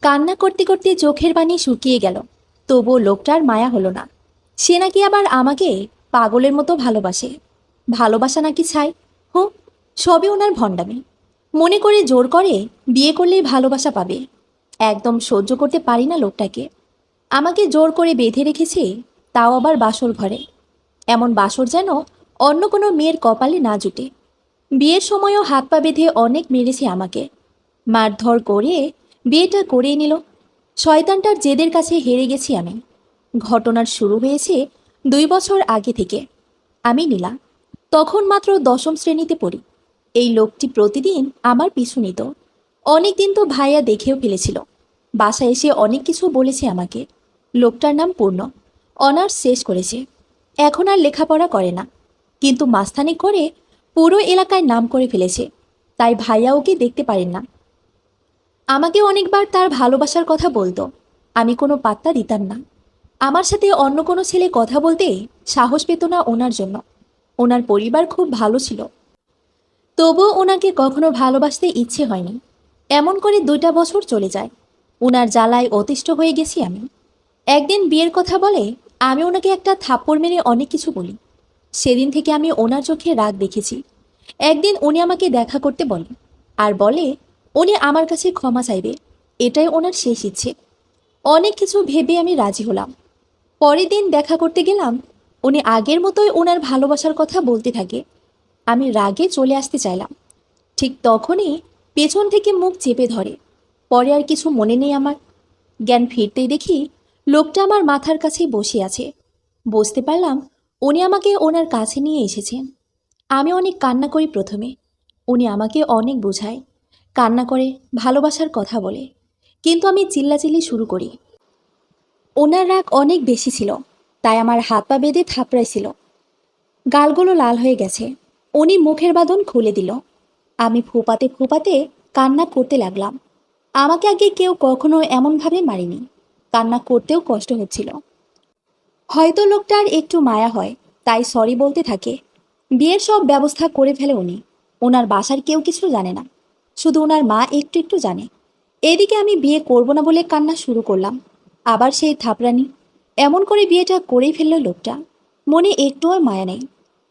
কান্না করতে করতে চোখের পানি শুকিয়ে গেল। তবুও লোকটার মায়া হলো না। সে নাকি আবার আমাকে পাগলের মতো ভালোবাসে। ভালোবাসা নাকি ছাই। হো, সবই ওনার ভণ্ডামি। মনে করে জোর করে বিয়ে করলেই ভালোবাসা পাবে। একদম সহ্য করতে পারি না লোকটাকে। আমাকে জোর করে বেঁধে রেখেছে, তাও আবার বাসর ঘরে। এমন বাসর যেন অন্য কোনো মেয়ের কপালে না জুটে। বিয়ের সময়ও হাত পা বেঁধে অনেক মেরেছে আমাকে। মারধর করে বিয়েটা করিয়ে নিল। শয়তানটার জেদের কাছে হেরে গেছি আমি। ঘটনার শুরু হয়েছে 2 বছর আগে থেকে। আমি নীলা, তখন মাত্র দশম শ্রেণীতে পড়ি। এই লোকটি প্রতিদিন আমার পিছু নিত। অনেক দিন তো ভাইয়া দেখেও ফেলেছিল। বাসায় এসে অনেক কিছু বলেছে আমাকে। লোকটার নাম পূর্ণ। অনার্স শেষ করেছে। এখন আর লেখাপড়া করে না, কিন্তু মাস্তানি করে পুরো এলাকায় নাম করে ফেলেছে। তাই ভাইয়া ওকে দেখতে পারেন না। আমাকে অনেকবার তার ভালোবাসার কথা বলতো। আমি কোনো পাত্তা দিতাম না। আমার সাথে অন্য কোনো ছেলে কথা বলতে সাহস পেত না ওনার জন্য। ওনার পরিবার খুব ভালো ছিল, তবুও ওনাকে কখনো ভালোবাসতে ইচ্ছে হয়নি। এমন করে 2টা বছর চলে যায়। ওনার জ্বালায় অতিষ্ঠ হয়ে গেছি আমি। একদিন বিয়ের কথা বলে আমি ওনাকে একটা থাপ্পড় মেরে অনেক কিছু বলি। সেদিন থেকে আমি ওনার চোখে রাগ দেখেছি। একদিন উনি আমাকে দেখা করতে বলে, আর বলে উনি আমার কাছে ক্ষমা চাইবে। এটাই ওনার শেষ ইচ্ছে। অনেক কিছু ভেবে আমি রাজি হলাম। পরের দিন দেখা করতে গেলাম। উনি আগের মতোই ওনার ভালোবাসার কথা বলতে থাকে। আমি রাগে চলে আসতে চাইলাম। ঠিক তখনই পেছন থেকে মুখ চেপে ধরে। পরে আর কিছু মনে নেই আমার। জ্ঞান ফিরতেই দেখি লোকটা আমার মাথার কাছেই বসে আছে। বুঝতে পারলাম উনি আমাকে ওনার কাছে নিয়ে এসেছেন। আমি অনেক কান্না করি প্রথমে। উনি আমাকে অনেক বোঝায়, কান্না করে, ভালোবাসার কথা বলে। কিন্তু আমি চিল্লাচিল্লি শুরু করি। ওনার রাগ অনেক বেশি ছিল, তাই আমার হাত পা বেঁধে থাপড়াইছিল। গালগুলো লাল হয়ে গেছে। উনি মুখের বাঁধন খুলে দিল। আমি ফোপাতে ফোপাতে কান্না করতে লাগলাম। আমাকে আগে কেউ কখনো এমনভাবে মারেনি। কান্না করতেও কষ্ট হচ্ছিল। হয়তো লোকটার একটু মায়া হয়, তাই সরি বলতে থাকে। বিয়ের সব ব্যবস্থা করে ফেলে উনি। ওনার বাসার কেউ কিছু জানে না, শুধু ওনার মা একটু একটু জানে। এদিকে আমি বিয়ে করব না বলে কান্না শুরু করলাম। আবার সেই থাপড়ানি। এমন করে বিয়েটা করেই ফেলল লোকটা। মনে একটুও মায়া নেই।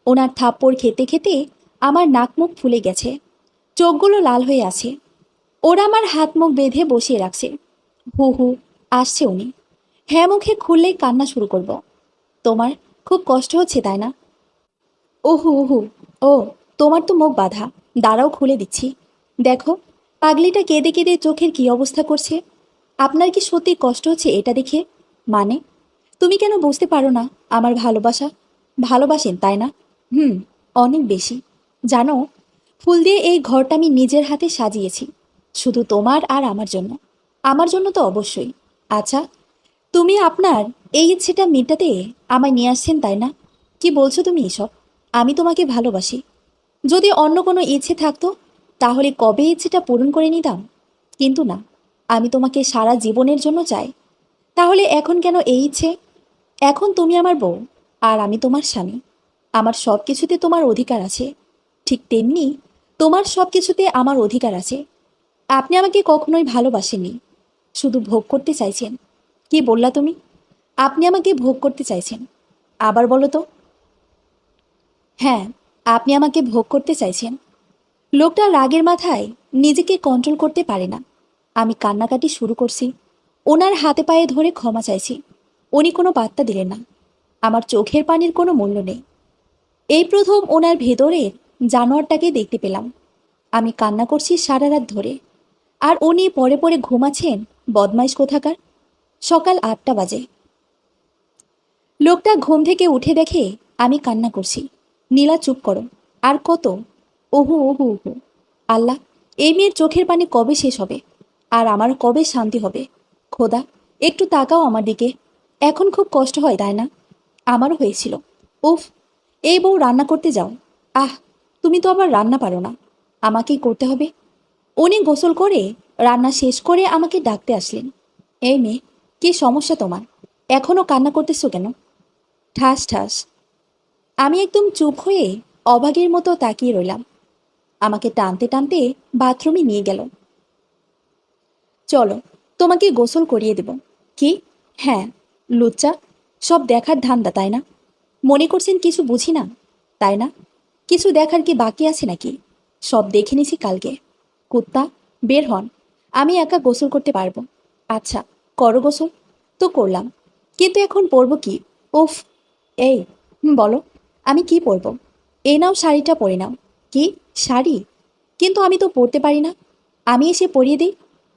ওনার থাপ্পড় খেতে খেতে আমার নাক মুখ ফুলে গেছে। চোখগুলো লাল হয়ে আছে। ওরা আমার হাত মুখ বেঁধে বসিয়ে রাখছে। হু হু আসছে উনি। হ্যাঁ মুখে খুললেই কান্না শুরু করব। তোমার খুব কষ্ট হচ্ছে তাই না? ওহু ওহু। ও, তোমার তো মুখ বাঁধা। দাঁড়াও, খুলে দিচ্ছি। দেখো, পাগলিটা কেঁদে কেঁদে চোখের কি অবস্থা করছে। আপনার কি সত্যি কষ্ট হচ্ছে এটা দেখে? মানে, তুমি কেন বুঝতে পারো না আমার ভালোবাসা? ভালোবাসেন তাই না? হুম, অনেক বেশি। জানো, ফুল দিয়ে এই ঘরটা আমি নিজের হাতে সাজিয়েছি, শুধু তোমার আর আমার জন্য। আমার জন্য তো অবশ্যই। আচ্ছা, তুমি আপনার এই ইচ্ছেটা মেটাতে আমায় নিয়ে আসছেন তাই না? কি বলছো তুমি এসব? আমি তোমাকে ভালোবাসি। যদি অন্য কোনো ইচ্ছে থাকতো, তাহলে কবে ইচ্ছেটা পূরণ করে নিতাম। কিন্তু না, আমি তোমাকে সারা জীবনের জন্য চাই। তাহলে এখন কেন এই ইচ্ছে? এখন তুমি আমার বউ, আর আমি তোমার স্বামী। আমার সব কিছুতে তোমার অধিকার আছে। ঠিক তেমনি তোমার সব কিছুতে আমার অধিকার আছে। আপনি আমাকে কখনোই ভালোবাসেননি, শুধু ভোগ করতে চাইছেন। কি বললা তুমি? আপনি আমাকে ভোগ করতে চাইছেন। আবার বলো তো। হ্যাঁ, আপনি আমাকে ভোগ করতে চাইছেন। লোকটা রাগের মাথায় নিজেকে কন্ট্রোল করতে পারে না। আমি কান্নাকাটি শুরু করছি। ওনার হাতে পায়ে ধরে ক্ষমা চাইছি। উনি কোনো পাত্তা দিলেন না। আমার চোখের পানির কোনো মূল্য নেই। এই প্রথম ওনার ভেতরের জানোয়ারটাকে দেখতে পেলাম। আমি কান্না করছি সারা রাত ধরে, আর উনি পরে পরে ঘুমাচ্ছেন। বদমাইশ কোথাকার। সকাল 8টা বাজে। লোকটা ঘুম থেকে উঠে দেখে আমি কান্না করছি। নীলা, চুপ করো। আর কত? ওহু ওহু ওহু। আল্লাহ, এই মেয়ের চোখের পানি কবে শেষ হবে? আর আমার কবে শান্তি হবে? খোদা, একটু তাকাও আমার দিকে। এখন খুব কষ্ট হয় তাই না? আমারও হয়েছিল। উফ, এই বউ রান্না করতে যাও। আহ, তুমি তো আবার রান্না পারো না। আমাকেই করতে হবে। উনি গোসল করে রান্না শেষ করে আমাকে ডাকতে আসলেন। এই মেয়ে, কি সমস্যা তোমার? এখনও কান্না করতেছো কেন? ঠাস ঠাস। আমি একদম চুপ হয়ে অবাগের মতো তাকিয়ে রইলাম। আমাকে টানতে টানতে বাথরুমে নিয়ে গেল। চলো, তোমাকে গোসল করিয়ে দেব। কি? হ্যাঁ, লুচ্চা, সব দেখার ধান্দা তাই না? মনে করছেন কিছু বুঝি না, তাই না? কিছু দেখার কি বাকি আছে নাকি? সব দেখে নিছি কালকে। কুত্তা, বের হন। আমি একা গোসল করতে পারবো। আচ্ছা, করো গোসল। তো করলাম, কিন্তু এখন পরবো কি? উফ। এই, বলো, আমি কি পরবো? এই নাও, শাড়িটা পরে নাও। কি? শাড়ি? কিন্তু আমি তো পরতে পারি না। আমি এসে পরিয়ে দিই।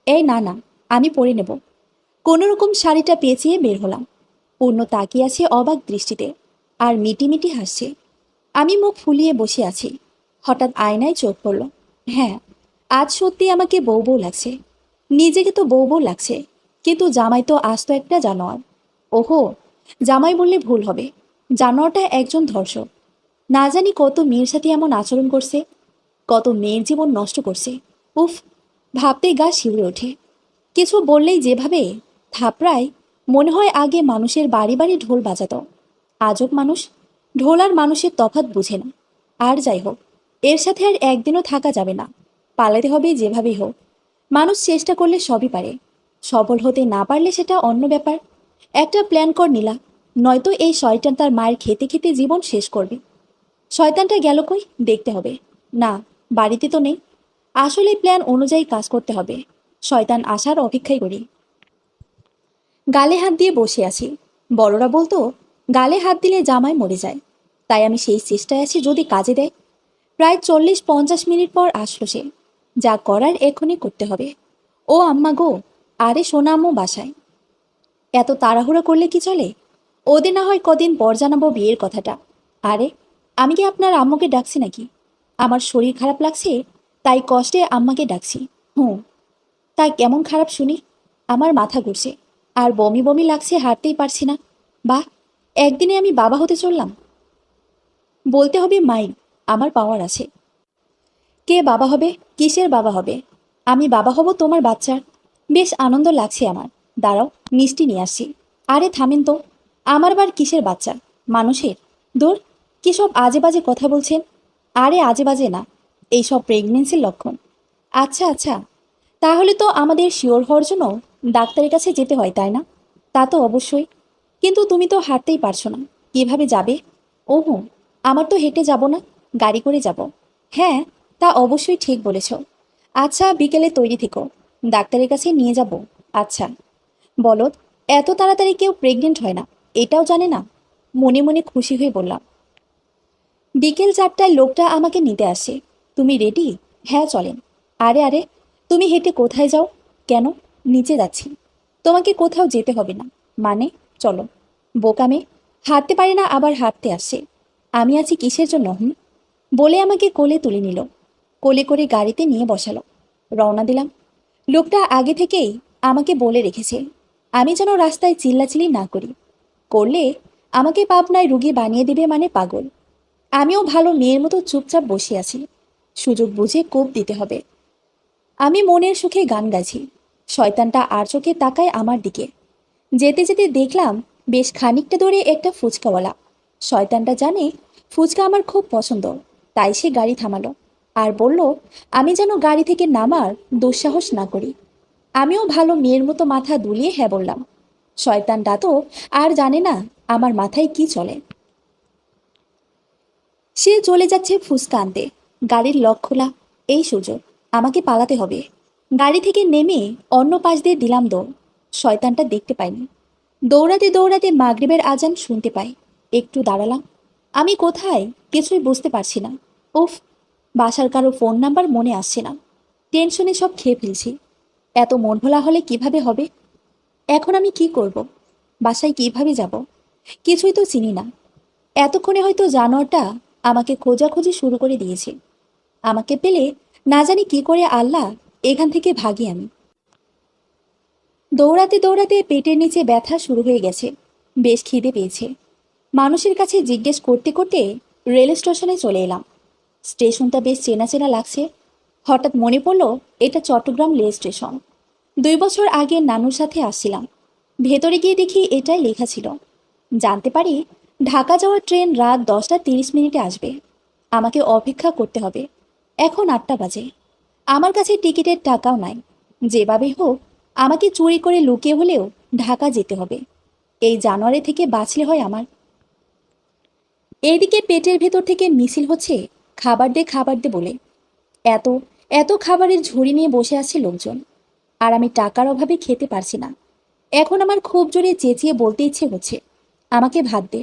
এই না না, আমি পরে নেব। কোনো রকম শাড়িটা পেঁচিয়ে বের হলাম। পূর্ণ তাকিয়ে আছে অবাক দৃষ্টিতে, আর মিটি মিটি হাসছে। আমি মুখ ফুলিয়ে বসে আছি। হঠাৎ আয়নায় চোখ পড়ল। হ্যাঁ, আজ সত্যি আমাকে বউ বউ লাগছে। নিজেকে তো বউ বউ লাগছে, কিন্তু জামাই তো আস্ত একটা জানোয়ার। ওহো, জামাই বললে ভুল হবে। জানোয়ারটা একজন ধর্ষক। না জানি কত মেয়ের সাথে এমন আচরণ করছে, কত মেয়ের জীবন নষ্ট করছে। উফ, ভাবতেই গা শিউরে ওঠে। কিছু বললেই যেভাবে থাপড়ায়, মনে হয় আগে মানুষের বাড়ি বাড়ি ঢোল বাজাতো। আজব মানুষ, ঢোল আর মানুষের তফাৎ বুঝে না। আর যাই হোক, এর সাথে আর একদিনও থাকা যাবে না। পালাতে হবে যেভাবেই হোক। মানুষ চেষ্টা করলে সবই পারে, সফল হতে না পারলে সেটা অন্য ব্যাপার। একটা প্ল্যান কর নীলা, নয়তো এই শয়তান তার মায়ের খেতে খেতে জীবন শেষ করবে। শয়তানটা গেল কই, দেখতে হবে। না, বাড়িতে তো নেই। আসলে প্ল্যান অনুযায়ী কাজ করতে হবে। শয়তান আসার অপেক্ষাই করি। গালে হাত দিয়ে বসে আছি। বড়রা বলতো, গালে হাত দিলে জামাই মরে যায়। তাই আমি সেই চেষ্টায় আছি যদি কাজে দেয়। প্রায় 40-50 মিনিট পর আসলো সে। যা করার এখনই করতে হবে। ও আম্মা গো, আরে সোনা আম্মু বাসায়। এত তাড়াহুড়ো করলে কি চলে? ওদের না হয় কদিন পর জানাবো বিয়ের কথাটা। আরে, আমি কি আপনার আম্মুকে ডাকছি নাকি? আমার শরীর খারাপ লাগছে, তাই কষ্টে আম্মাকে ডাকছি। হুম, তাই কেমন খারাপ শুনি? আমার মাথা ঘুরছে, আর বমি বমি লাগছে, হাঁটতেই পারছি না। বাহ, একদিনে আমি বাবা হতে চললাম। বলতে হবে মাই, আমার পাওয়ার আছে। কে বাবা হবে? কিসের বাবা হবে? আমি বাবা হব তোমার বাচ্চার। বেশ আনন্দ লাগছে আমার। দাঁড়াও, মিষ্টি নিয়ে আসছি। আরে থামেন তো, আমার বার কিসের বাচ্চা? মানুষের। দূর, কী সব আজে বাজে কথা বলছেন? আরে আজে বাজে না, এইসব প্রেগনেন্সির লক্ষণ। আচ্ছা আচ্ছা, তাহলে তো আমাদের শিওর হওয়ার জন্য ডাক্তারের কাছে যেতে হয় তাই না? তা তো অবশ্যই, কিন্তু তুমি তো হাঁটতেই পারছো না, কিভাবে যাবে? ওহো, আমার তো হেঁটে যাব না, গাড়ি করে যাব। হ্যাঁ, তা অবশ্যই ঠিক বলেছ। আচ্ছা, বিকেলে তৈরি থেকো, ডাক্তারের কাছে নিয়ে যাব। আচ্ছা। বলদ, এত তাড়াতাড়ি কেউ প্রেগনেন্ট হয় না, এটাও জানে না? মনে মনে খুশি হয়ে বললাম। বিকেল 4টায় লোকটা আমাকে নিতে আসে। তুমি রেডি? হ্যাঁ চলেন। আরে আরে, তুমি হেঁটে কোথায় যাও? কেন? নিচে যাচ্ছি। তোমাকে কোথাও যেতে হবে না। মানে? চলো। বোকামে, হাঁটতে পারে না আবার হাঁটতে আসে। আমি আছি কিসের জন্য? বলে আমাকে কোলে তুলে নিল। কোলে করে গাড়িতে নিয়ে বসালো। রওনা দিলাম। লোকটা আগে থেকেই আমাকে বলে রেখেছে, আমি যেন রাস্তায় চিল্লাচিল্লি না করি। করলে আমাকে পাবনায় রুগী বানিয়ে দেবে, মানে পাগল। আমিও ভালো মেয়ের মতো চুপচাপ বসে আছি। সুযোগ বুঝে কোপ দিতে হবে। আমি মনের সুখে গান গাইছি। শয়তানটা আর চোখে তাকায় আমার দিকে। যেতে যেতে দেখলাম বেশ খানিকটা দূরে একটা ফুচকাওয়ালা। শয়তানটা জানে ফুচকা আমার খুব পছন্দ, তাই সে গাড়ি থামালো আর বলল আমি যেন গাড়ি থেকে নামার দুঃসাহস না করি। আমিও ভালো মেয়ের মতো মাথা দুলিয়ে হ্যাঁ বললাম। শয়তানটা তো আর জানে না আমার মাথায় কি চলে। সে চলে যাচ্ছে ফুসকা আনতে। গাড়ির লক খোলা। এই সুযোগ, আমাকে পালাতে হবে। গাড়ি থেকে নেমে অন্য পাশ দিয়ে দিলাম দৌড়। শয়তানটা দেখতে পাইনি। দৌড়াতে দৌড়াতে মাগরিবের আজান শুনতে পাই। একটু দাঁড়ালাম। আমি কোথায় কিছুই বুঝতে পারছি না। উফ, বাসার কারো ফোন নাম্বার মনে আসছে না। টেনশনে সব খেয়ে ফেলছি। এত মন ভোলা হলে কিভাবে হবে? এখন আমি কি করব? বাসায় কিভাবে যাব? কিছুই তো চিনি না। এতক্ষণে হয়তো জানোয়ারটা আমাকে খোঁজাখুঁজি শুরু করে দিয়েছে। আমাকে পেলে না জানি কি করে আল্লাহ এখান থেকে ভাগি আমি। দৌড়াতে দৌড়াতে পেটের নিচে ব্যথা শুরু হয়ে গেছে। বেশ খিদে পেয়েছে। মানুষের কাছে জিজ্ঞেস করতে করতে রেল স্টেশনে চলে এলাম। স্টেশনটা বেশ চেনা চেনা লাগছে। হঠাৎ মনে পড়ল এটা চট্টগ্রাম রেল স্টেশন। 2 বছর আগে নানুর সাথে আসছিলাম। ভেতরে গিয়ে দেখি এটাই লেখা ছিল। জানতে পারি ঢাকা যাওয়ার ট্রেন রাত 10টা 30 মিনিটে আসবে। আমাকে অপেক্ষা করতে হবে। এখন 8টা বাজে। আমার কাছে টিকিটের টাকাও নাই। যেভাবেই হোক আমাকে চুরি করে লুকিয়ে হলেও ঢাকা যেতে হবে। এই জানোয়ারে থেকে বাঁচলে হয় আমার। এইদিকে পেটের ভেতর থেকে মিছিল হচ্ছে, খাবার দে খাবার দে বলে। এত এত খাবারের ঝুড়ি নিয়ে বসে আছে লোকজন, আর আমি টাকার অভাবে খেতে পারছি না। এখন আমার খুব জোরে চেঁচিয়ে বলতে ইচ্ছে হচ্ছে, আমাকে ভাত দে,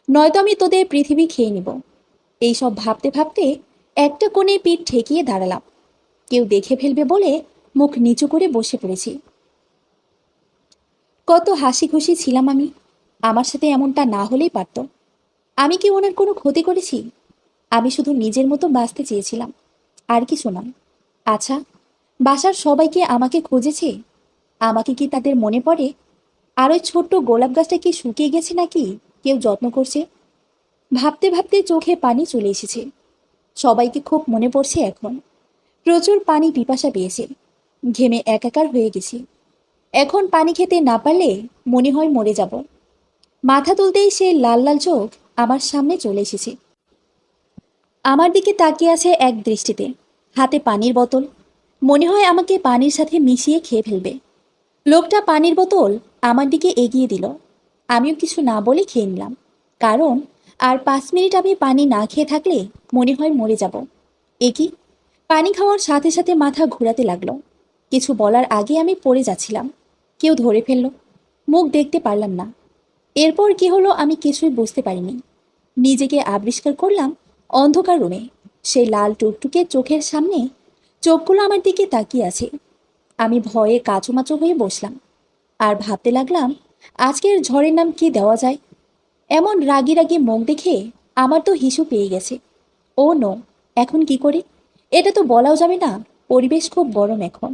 নয়তো আমি তোদের পৃথিবী খেয়ে নিব। এইসব ভাবতে ভাবতে একটা কোণে পিঠ ঠেকিয়ে দাঁড়ালাম। কেউ দেখে ফেলবে বলে মুখ নিচু করে বসে পড়েছি। কত হাসি খুশি ছিলাম আমি। আমার সাথে এমনটা না হলেই পারত। আমি কি ওনার কোনো ক্ষতি করেছি? আমি শুধু নিজের মতো বাঁচতে চেয়েছিলাম, আর কিছু নয়। আচ্ছা, বাসার সবাইকে আমাকে খুঁজেছে, আমাকে কি তাদের মনে পড়ে? আর ওই ছোট্ট গোলাপ গাছটা কি শুকিয়ে গেছে নাকি কেউ যত্ন করছে? ভাবতে ভাবতে চোখে পানি চলে এসেছে। সবাইকে খুব মনে পড়ছে এখন। প্রচুর পানি পিপাসা পেয়েছে, ঘেমে একাকার হয়ে গেছি। এখন পানি খেতে না পারলে মনে হয় মরে যাব। মাথা তুলতেই সে লাল লাল চোখ আমার সামনে চলে এসেছে। আমার দিকে তাকিয়ে আছে এক দৃষ্টিতে, হাতে পানির বোতল। মনে হয় আমাকে পানির সাথে মিশিয়ে খেয়ে ফেলবে। লোকটা পানির বোতল আমার দিকে এগিয়ে দিল। আমিও কিছু না বলে খেয়ে নিলাম, কারণ আর 5 মিনিট আমি পানি না খেয়ে থাকলে মনে হয় মরে যাব। কি, পানি খাওয়ার সাথে সাথে মাথা ঘোরাতে লাগলো। কিছু বলার আগে আমি পড়ে যাচ্ছিলাম। কেউ ধরে ফেললো, মুখ দেখতে পারলাম না। এরপর কি হলো আমি কিছুই বুঝতে পারিনি। নিজেকে আবিষ্কার করলাম অন্ধকার রুমে, সেই লাল টুকটুকে চোখের সামনে। চোখগুলো আমার দিকে তাকিয়ে আছে। আমি ভয়ে কাচুমাচু হয়ে বসলাম আর ভাবতে লাগলাম আজকের ঝড়ের নাম কি দেওয়া যায়। এমন রাগি রাগি মুখ দেখে আমার তো হিসু পেয়ে গেছে। ও নো, এখন কি করি? এটা তো বলাও যাবে না, পরিবেশ খুব গরম এখন।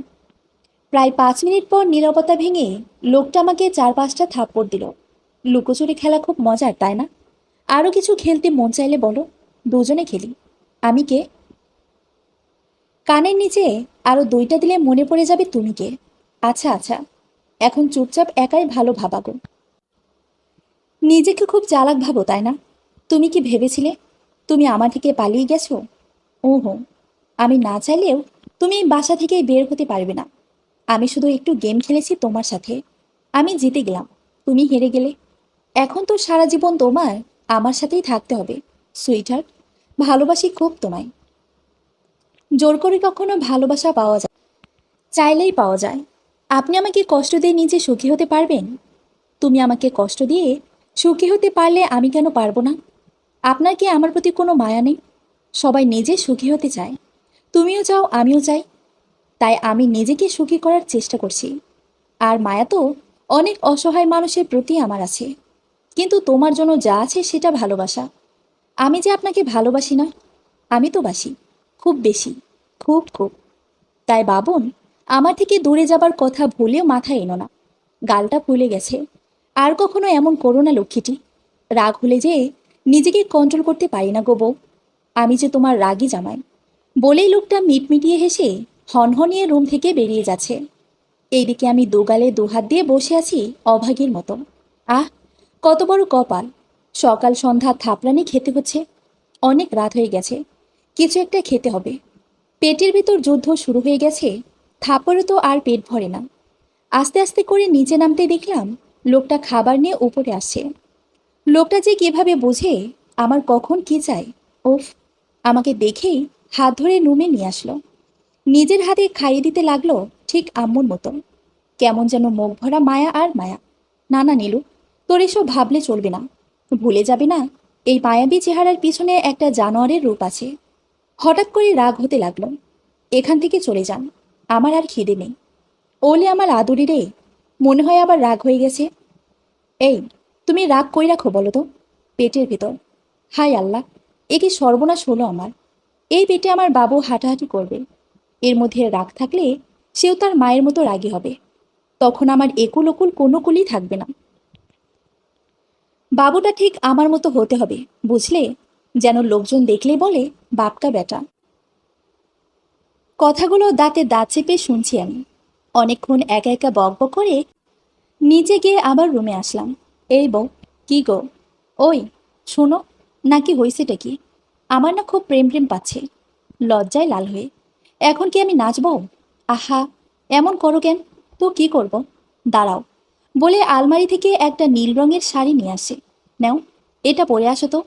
প্রায় 5 মিনিট পর নীরবতা ভেঙে লোকটা আমাকে 4-5টা থাপ্পড় দিল। লুকোচুরি খেলা খুব মজার, তাই না? আরও কিছু খেলতে মন চাইলে বলো, দুজনে খেলি। আমি কে? কানের নিচে আরও 2টা দিলে মনে পড়ে যাবে তুমি কে। আচ্ছা আচ্ছা, এখন চুপচাপ একাই ভালো ভাবাগো। নিজেকে খুব চালাক ভাবো, তাই না? তুমি কি ভেবেছিলে তুমি আমার থেকে পালিয়ে গেছো? ওহো, আমি না চাইলেও তুমি এই বাসা থেকে বের হতে পারবে না। আমি শুধু একটু গেম খেলেছি তোমার সাথে। আমি জিতে গেলাম, তুমি হেরে গেলে। এখন তো সারা জীবন তোমার আমার সাথেই থাকতে হবে। সুইটহার্ট, ভালোবাসি খুব তোমায়। জোর করে কখনো ভালোবাসা পাওয়া যায়? চাইলেই পাওয়া যায়। আপনি আমাকে কষ্ট দিয়ে নিজে সুখী হতে পারবেন? তুমি আমাকে কষ্ট দিয়ে সুখী হতে পারলে আমি কেন পারবো না? আপনার কি আমার প্রতি কোনো মায়া নেই? সবাই নিজে সুখী হতে চায়, তুমিও চাও আমিও চাই। তাই আমি নিজেকে সুখী করার চেষ্টা করছি। আর মায়া তো অনেক অসহায় মানুষের প্রতি আমার আছে। কিন্তু তোমার জন্য যা আছে সেটা ভালোবাসা। আমি যে আপনাকে ভালোবাসি না, আমি তো বাসি, খুব বেশি, খুব খুব। তাই বাবন, আমার থেকে দূরে যাবার কথা ভুলেও মাথায় এনো না। গালটা ফুলে গেছে, আর কখনো এমন করো না লক্ষ্মীটি। রাগ হলে যে নিজেকে কন্ট্রোল করতে পারি না গো বউ। আমি যে তোমার রাগী জামাই। বলেই লোকটা মিটমিটিয়ে হেসে হনহনিয়ে রুম থেকে বেরিয়ে যাচ্ছে। এইদিকে আমি দুগালে দুহাত দিয়ে বসে আছি অভাগীর মতো। আহ, কত বড় কপাল! সকাল সন্ধ্যা থাপড়ানি খেতে হচ্ছে। অনেক রাত হয়ে গেছে, কিছু একটা খেতে হবে। পেটের ভেতর যুদ্ধ শুরু হয়ে গেছে, থাপড়ে তো আর পেট ভরে না। আস্তে আস্তে করে নিচে নামতে দেখলাম লোকটা খাবার নিয়ে উপরে আসছে। লোকটা যে কিভাবে বোঝে আমার কখন কি চাই! উফ, আমাকে দেখেই হাত ধরে রুমে নিয়ে আসলো। নিজের হাতে খাইয়ে দিতে লাগলো, ঠিক আম্মুর মতন। কেমন যেন মুখ ভরা মায়া আর মায়া। না না নীলু, তোর এসব ভাবলে চলবে না। ভুলে যাবে না এই মায়াবী চেহারার পিছনে একটা জানোয়ারের রূপ আছে। হঠাৎ করে রাগ হতে লাগলো। এখান থেকে চলে যান, আমার আর খিদে নেই। ওলে আমার আদুরি রে, মনে হয় আবার রাগ হয়ে গেছে। এই, তুমি রাগ কই রাখো বলো তো? পেটের ভেতর। হায় আল্লাহ, এ কি সর্বনাশ হলো আমার! এই পেটে আমার বাবু হাঁটাহাঁটি করবে। এর মধ্যে রাগ থাকলে সেও তার মায়ের মতো রাগী হবে। তখন আমার একুল ওকুল কোনো কুলই থাকবে না। বাবুটা ঠিক আমার মতো হতে হবে, বুঝলে? যেন লোকজন দেখলে বলে, বাপকা বেটা। কথাগুলো দাঁতে দাঁত চেপে শুনছি আমি। অনেকক্ষণ একা একা বক বক করে নিচে গিয়ে আবার রুমে আসলাম। এই বউ, কি গো? ওই, শোনো, নাকি হয়েছেটা কি? আমার না খুব প্রেম প্রেম পাচ্ছে, লজ্জায় লাল হয়ে। এখন কি আমি নাচবো? আহা, এমন করো কেন? তো কি করব? দাঁড়াও, বলে আলমারি থেকে একটা নীল রঙের শাড়ি নিয়ে আসে। নাও, এটা পরে আসো তো।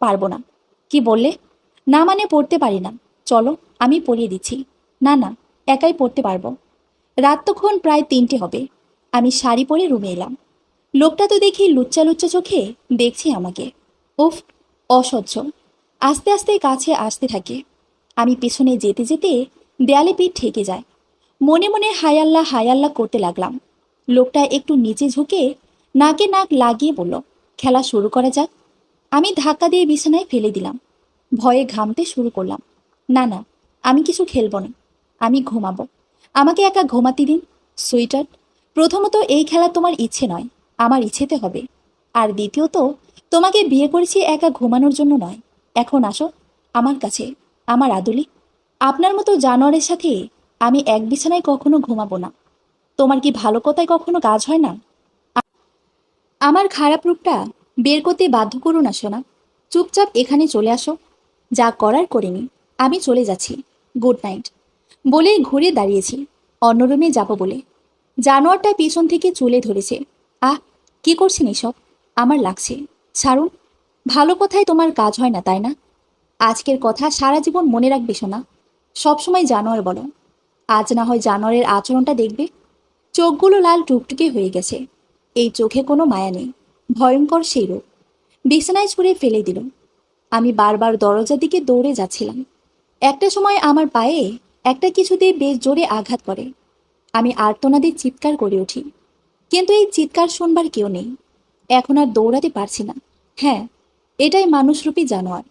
পারবো না। কি বললে? না মানে পরতে পারি না। চলো, আমি পরিয়ে দিচ্ছি। না না, একাই পরতে পারবো। রাত তখন প্রায় 3টে হবে। আমি শাড়ি পরে রুমে এলাম। লোকটা তো দেখি লুচ্চা লুচ্চা চোখে দেখছে আমাকে। উফ, অসহ্য। আস্তে আস্তে কাছে আসতে থাকে। আমি পেছনে যেতে যেতে দেয়ালে পিঠ ঠেকে যায়। মনে মনে হায় আল্লাহ করতে লাগলাম। লোকটা একটু নিচে ঝুঁকে নাকে নাক লাগিয়ে বলল, খেলা শুরু করা যাক। আমি ধাক্কা দিয়ে বিছানায় ফেলে দিলাম। ভয়ে ঘামতে শুরু করলাম। না না, আমি কিছু খেলবো না। আমি ঘুমাবো। আমাকে একা ঘুমাতে দিন। সুইটার, প্রথমত এই খেলা তোমার ইচ্ছে নয়, আমার ইচ্ছেতে হবে। আর দ্বিতীয়ত, তোমাকে বিয়ে করেছি একা ঘুমানোর জন্য নয়। এখন আসো আমার কাছে, আমার আদুলি। আপনার মতো জানোয়ারের সাথে আমি এক বিছানায় কখনো ঘুমাবো না। তোমার কি ভালো কথায় কখনো কাজ হয় না? আমার খারাপ রূপটা বের করতে বাধ্য করো না সোনা। চুপচাপ এখানে চলে আসো। যা করার করে নি। আমি চলে যাচ্ছি। Good night. বলে ঘুরে দাঁড়িয়েছি অন্য রুমে যাব বলে। জানোয়ারটা পিছন থেকে চুলে ধরেছে। আহ, কি করছেন এসব? আমার লাগছে। ছাড়ুন। ভালো কথায় তোমার কাজ হয় না, তাই না? আজকের কথা সারা জীবন মনে রাখবে সোনা। সবসময় জানোয়ার বলো। আজ না হয় জানোয়ারের আচরণটা দেখবে। চোখগুলো লাল টুকটুকে হয়ে গেছে। এই চোখে কোনো মায়া নেই। ভয়ঙ্কর সেই রূপ। বিছানায় ছুঁড়ে ফেলে দিল। আমি বারবার দরজার দিকে দৌড়ে যাচ্ছিলাম। একটা সময় আমার পায়ে একটা কিছুতে বেশ জোরে আঘাত করে। আমি আর্তনাদে চিৎকার করে উঠি। কিন্তু এই চিৎকার শুনবার কেউ নেই। এখন আর দৌড়াতে পারছি না। হ্যাঁ, এটাই মানুষরূপী জানোয়ার,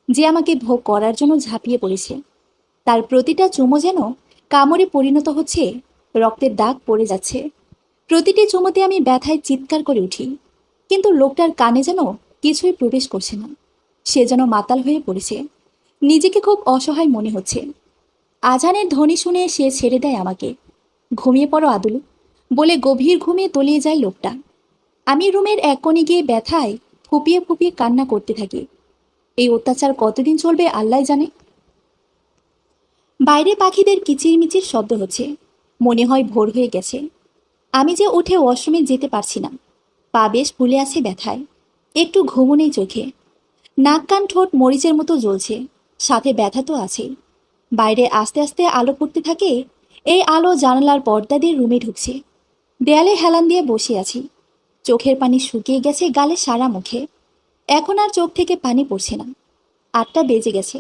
যে আমাকে ভোগ করার জন্য ঝাঁপিয়ে পড়েছে। তার প্রতিটা চুমো যেন কামড়ে পরিণত হচ্ছে। রক্তের দাগ পড়ে যাচ্ছে। প্রতিটি চুমোতে আমি ব্যথায় চিৎকার করে উঠি। কিন্তু লোকটার কানে যেন কিছুই প্রবেশ করছে না। সে যেন মাতাল হয়ে পড়েছে। নিজেকে খুব অসহায় মনে হচ্ছে। আজানের ধ্বনি শুনে সে ছেড়ে দেয় আমাকে। ঘুমিয়ে পড়ো আদুলু, বলে গভীর ঘুমে তলিয়ে যায় লোকটা। আমি রুমের এক কোণে গিয়ে ব্যথায় ফুপিয়ে ফুপিয়ে কান্না করতে থাকি। এই অত্যাচার কতদিন চলবে আল্লাহ জানে। বাইরে পাখিদের কিচিরমিচির শব্দ হচ্ছে। মনে হয় ভোর হয়ে গেছে। আমি যে উঠে ওয়াশরুমে যেতে পারছি না। পা বেশ ফুলে আছে ব্যথায়। একটু ঘুমও নেই চোখে। নাক কান ঠোঁট মরিচের মতো জ্বলছে। সাথে ব্যথা তো আছেই। বাইরে আস্তে আস্তে আলো পড়তে থাকে। এই আলো জানালার পর্দা দিয়ে রুমে ঢুকছে। দেয়ালে হেলান দিয়ে বসে আছি। চোখের পানি শুকিয়ে গেছে গালে সারা মুখে। এখন আর চোখ থেকে পানি পড়ছে না। 8টা বেজে গেছে।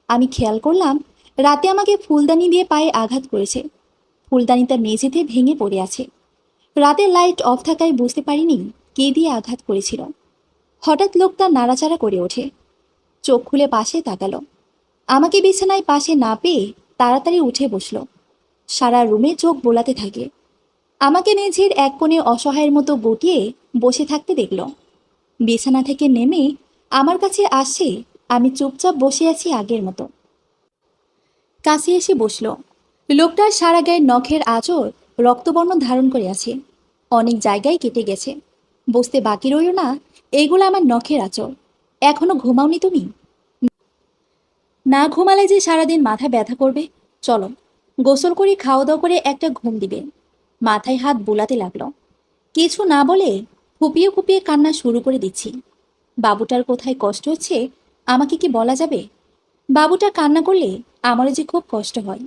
আমি খেয়াল করলাম রাতে আমাকে ফুলদানি দিয়ে পায়ে আঘাত করেছে। ফুলদানিটা মেঝেতে ভেঙে পড়ে আছে। রাতে লাইট অফ থাকায় বুঝতে পারিনি কে দিয়ে আঘাত করেছিল। হঠাৎ লোকটা নাড়াচাড়া করে ওঠে। চোখ খুলে পাশে তাকালো। আমাকে বিছানায় পাশে না পেয়ে তাড়াতাড়ি উঠে বসলো। সারা রুমে চোখ বোলাতে থাকে। আমাকে মেঝের এক কোণে অসহায়ের মতো গুটিয়ে বসে থাকতে দেখল। বিছানা থেকে নেমে আমার কাছে আসছে। আমি চুপচাপ বসে আছি আগের মতো। কাছে এসে বসলো। লোকটার সারা গায়ের নখের আঁচড় রক্তবর্ণ ধারণ করে আছে। অনেক জায়গায় কেটে গেছে। বুঝতে বাকি রইল না এইগুলো আমার নখের আঁচড়। এখনো ঘুমাওনি তুমি? না ঘুমালে যে সারাদিন মাথা ব্যথা করবে। চলো, গোসল করে খাওয়া দাওয়া করে একটা ঘুম দিবে। মাথায় হাত বুলাতে লাগলো। কিছু না বলে ফুপিয়ে ফুপিয়ে কান্না শুরু করে দিচ্ছি। বাবুটার কোথায় কষ্ট হচ্ছে আমাকে কি বলা যাবে? বাবুটা কান্না করলে আমারও যে খুব কষ্ট হয়।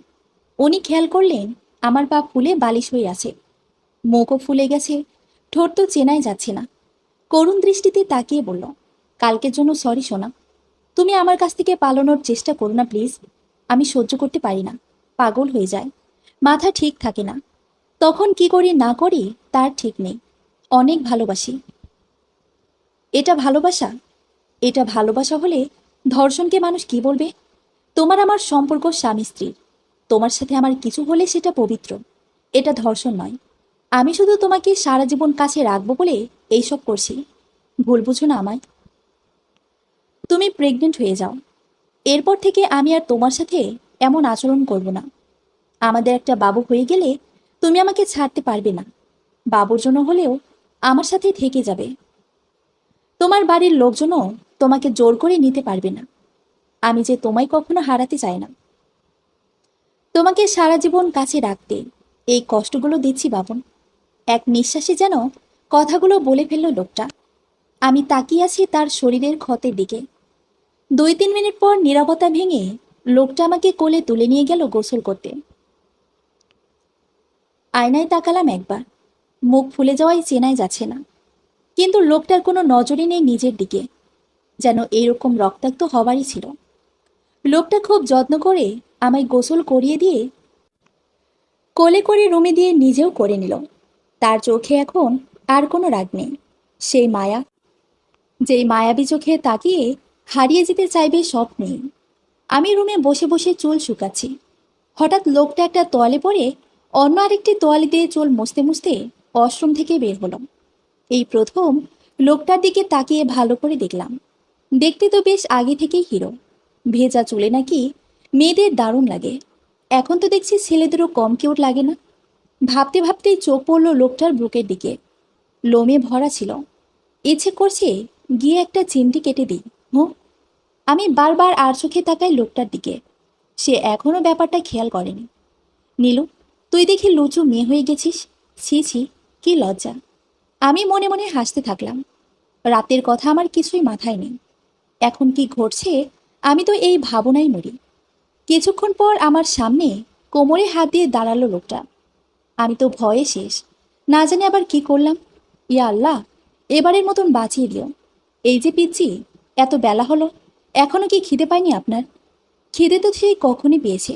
উনি খেয়াল করলেন আমার পা ফুলে বালিশ হয়ে আছে। মুখও ফুলে গেছে। ঠোঁট তো চেনাই যাচ্ছে না। করুণ দৃষ্টিতে তাকিয়ে বলল, কালকের জন্য সরি সোনা। তুমি আমার কাছ থেকে পালানোর চেষ্টা করো না প্লিজ। আমি সহ্য করতে পারি না। পাগল হয়ে যায়। মাথা ঠিক থাকে না। তখন কি করি না করি তার ঠিক নেই। অনেক ভালোবাসি। এটা ভালোবাসা? এটা ভালোবাসা হলে ধর্ষণকে মানুষ কি বলবে? তোমার আমার সম্পর্ক স্বামী স্ত্রীর। তোমার সাথে আমার কিছু হলে সেটা পবিত্র। এটা ধর্ষণ নয়। আমি শুধু তোমাকে সারা জীবন কাছে রাখবো বলে এইসব করছি। ভুল বুঝো না আমায়। তুমি প্রেগনেন্ট হয়ে যাও। এরপর থেকে আমি আর তোমার সাথে এমন আচরণ করব না। আমাদের একটা বাবু হয়ে গেলে তুমি আমাকে ছাড়তে পারবে না। বাবুর জন্য হলেও আমার সাথে থেকে যাবে। তোমার বাড়ির লোকজনও তোমাকে জোর করে নিতে পারবে না। আমি যে তোমায় কখনো হারাতে চাই না। তোমাকে সারা জীবন কাছে রাখতে, এই কষ্টগুলো দিচ্ছি বাবন। এক নিঃশ্বাসে যেন কথাগুলো বলে ফেলল লোকটা। আমি তাকিয়ে আছি তার শরীরের ক্ষতের দিকে। 2-3 মিনিট পর নীরবতা ভেঙে লোকটা আমাকে কোলে তুলে নিয়ে গেল গোসল করতে। আয়নায় তাকালাম একবার, মুখ ফুলে যাওয়াই চেনাই যাচ্ছে না, কিন্তু লোকটার কোনো নজরই নেই নিজের দিকে, যেন এরকম রক্তাক্ত হবারই ছিল। লোকটা খুব যত্ন করে আমায় গোসল করিয়ে দিয়ে কোলে করে রুমে দিয়ে নিজেও করে নিল। তার চোখে এখন আর কোনো রাগ নেই, সেই মায়া, যেই মায়াবী চোখে তাকিয়ে হারিয়ে যেতে চাইবে সব নেই। আমি রুমে বসে বসে চুল শুকাচ্ছি। হঠাৎ লোকটা একটা তোয়ালে পরে অন্য আরেকটি তোয়ালে দিয়ে চুল মুছতে মুছতে ওয়াশরুম থেকে বের হলাম। এই প্রথম লোকটার দিকে তাকিয়ে ভালো করে দেখলাম। দেখতে তো বেশ আগে থেকেই হিরো। ভেজা চুলে নাকি মেয়েদের দারুণ লাগে। এখন তো দেখছি ছেলেদেরও কম কিউট লাগে না। ভাবতে ভাবতেই চোখ পড়ল লোকটার বুকের দিকে। লোমে ভরা ছিল। ইচ্ছে করছে গিয়ে একটা চিমটি কেটে দিই। হুঁ। আমি বারবার আর চোখে তাকাই লোকটার দিকে। সে এখনও ব্যাপারটা খেয়াল করেনি। নীলু, তুই দেখি লুচু মেয়ে হয়ে গেছিস। ছি ছি, কি লজ্জা। আমি মনে মনে হাসতে থাকলাম। রাতের কথা আমার কিছুই মাথায় নেই। এখন কি ঘটছে আমি তো এই ভাবনাই মরি। কিছুক্ষণ পর আমার সামনে কোমরে হাত দিয়ে দাঁড়ালো লোকটা। আমি তো ভয়ে শেষ। না জানি আবার কি করলাম। ইয়া আল্লাহ, এবারের মতন বাঁচিয়ে দিও। এই যে পিচ্ছি, এত বেলা হলো, এখনো কি খিদে পায়নি আপনার? খিদে তো সেই কখনই পেয়েছে।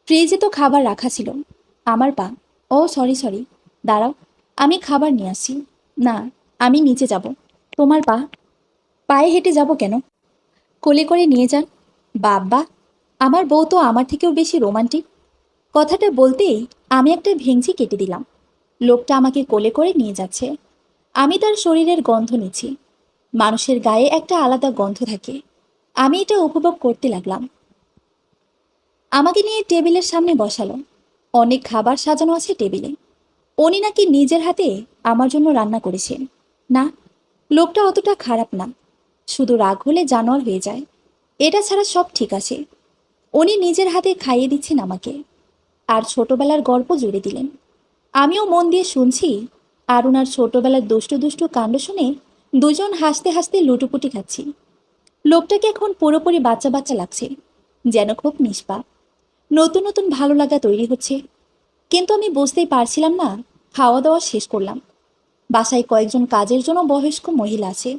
ফ্রিজে তো খাবার রাখা ছিল। আমার পা। ও সরি সরি, দাঁড়াও, আমি খাবার নিয়ে আসছি। না, আমি নিচে যাব। তোমার পা? পায়ে হেঁটে যাব কেন? কোলে করে নিয়ে যান। বাব্বা, আমার বউ তো আমার থেকেও বেশি রোমান্টিক। কথাটা বলতেই আমি একটা ভেঙচি কেটে দিলাম। লোকটা আমাকে কোলে করে নিয়ে যাচ্ছে। আমি তার শরীরের গন্ধ নিচ্ছি। মানুষের গায়ে একটা আলাদা গন্ধ থাকে। আমি এটা উপভোগ করতে লাগলাম। আমাকে নিয়ে টেবিলের সামনে বসালো। অনেক খাবার সাজানো আছে টেবিলে। উনি নাকি নিজের হাতে আমার জন্য রান্না করেছেন। না, লোকটা অতটা খারাপ না, শুধু রাগ হলে জানোয়ার হয়ে যায়। এটা ছাড়া সব ঠিক আছে। উনি নিজের হাতে খাইয়ে দিচ্ছেন আমাকে, আর ছোটবেলার গল্প জুড়ে দিলেন। আমিও মন দিয়ে শুনছি, আর ওনার ছোটবেলার দুষ্টু দুষ্টু কাণ্ড শুনে দুজন হাসতে হাসতে লুটোপুটি খাচ্ছি। লোকটাকে এখন পুরোপুরি বাচ্চা বাচ্চা লাগছে, যেন খুব নিষ্পাপ। নতুন নতুন ভালো লাগা তৈরি হচ্ছে। কিন্তু আমি বুঝতেই পারছিলাম না। খাওয়া দাওয়া শেষ করলাম। বাসায় কয়েকজন কাজের জন্য বয়স্ক মহিলা আছে।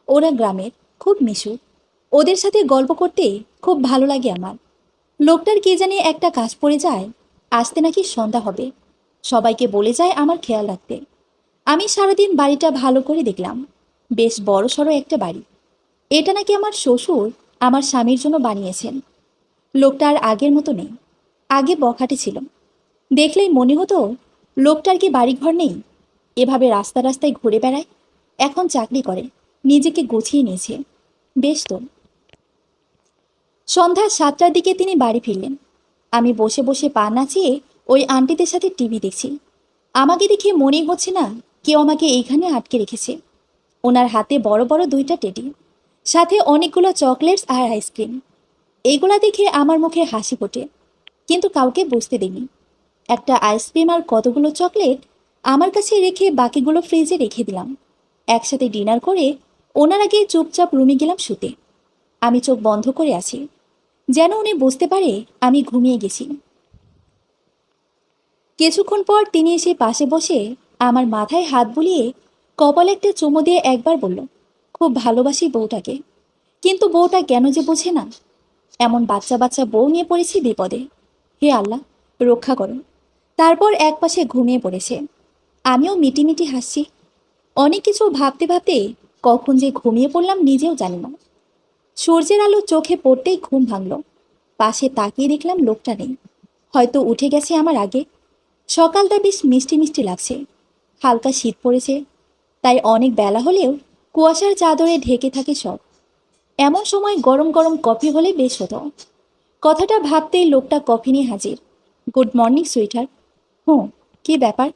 ওরা গ্রামের, খুব মিশুক। ওদের সাথে গল্প করতে খুব ভালো লাগে আমার। লোকটার কে জানি একটা কাজ পড়ে যায়, আসতে নাকি সন্ধ্যা হবে। সবাইকে বলে যায় আমার খেয়াল রাখতে। আমি সারাদিন বাড়িটা ভালো করে দেখলাম। বেশ বড় সড়ো একটা বাড়ি। এটা নাকি আমার শ্বশুর আমার স্বামীর জন্য বানিয়েছেন। লোকটা আর আগের মতো নেই। আগে বখাটে ছিল। দেখলেই মনে হতো লোকটার কি বাড়িঘর নেই। এভাবে রাস্তা রাস্তায় ঘুরে বেড়ায়। এখন চাকরি করে, নিজেকে গুছিয়ে নিয়েছে। বেশ তো। সন্ধ্যা 7টার দিকে তিনি বাড়ি ফিরলেন। আমি বসে বসে পা নাচিয়ে ওই আন্টিদের সাথে টিভি দেখছি। আমাকে দেখে মনেই হচ্ছে না কেউ আমাকে এইখানে আটকে রেখেছে। ওনার হাতে বড় বড় 2টা টেডি, সাথে অনেকগুলো চকলেটস আর আইসক্রিম। এইগুলা দেখে আমার মুখে হাসি ফোটে, কিন্তু কাউকে বুঝতে দিইনি। একটা আইসক্রিম আর কতগুলো চকলেট আমার কাছে রেখে বাকিগুলো ফ্রিজে রেখে দিলাম। একসাথে ডিনার করে ওনার আগে চুপচাপ রুমে গেলাম শুতে। আমি চোখ বন্ধ করে আছি, যেন উনি বুঝতে পারে আমি ঘুমিয়ে গেছি। কিছুক্ষণ পর তিনি এসে পাশে বসে আমার মাথায় হাত বুলিয়ে কপালে একটা চুমু দিয়ে একবার বলল, খুব ভালোবাসি বউটাকে, কিন্তু বউটা কেন যে বোঝে না। এমন বাচ্চা বাচ্চা বউ নিয়ে পড়েছি বিপদে। হে আল্লাহ, রক্ষা করো। তারপর একপাশে ঘুমিয়ে পড়েছে। আমিও মিটিমিটি হাসছি। অনেক কিছু ভাবতে ভাবতে কখন যে ঘুমিয়ে পড়লাম নিজেও জানি না। সূর্যের আলো চোখে পড়তেই ঘুম ভাঙল। পাশে তাকিয়ে দেখলাম লোকটা নেই। হয়তো উঠে গেছে আমার আগে। সকালটা বেশ মিষ্টি মিষ্টি লাগছে। হালকা শীত পড়েছে, তাই অনেক বেলা হলেও কুয়াশার চাদরে ঢেকে থাকে সব। এমন সময় গরম গরম কফি হলে বেশ হতো। কথাটা ভাবতেই লোকটা কফি নিয়ে হাজির। Good morning sweeter. হুঁ, কি ব্যাপার,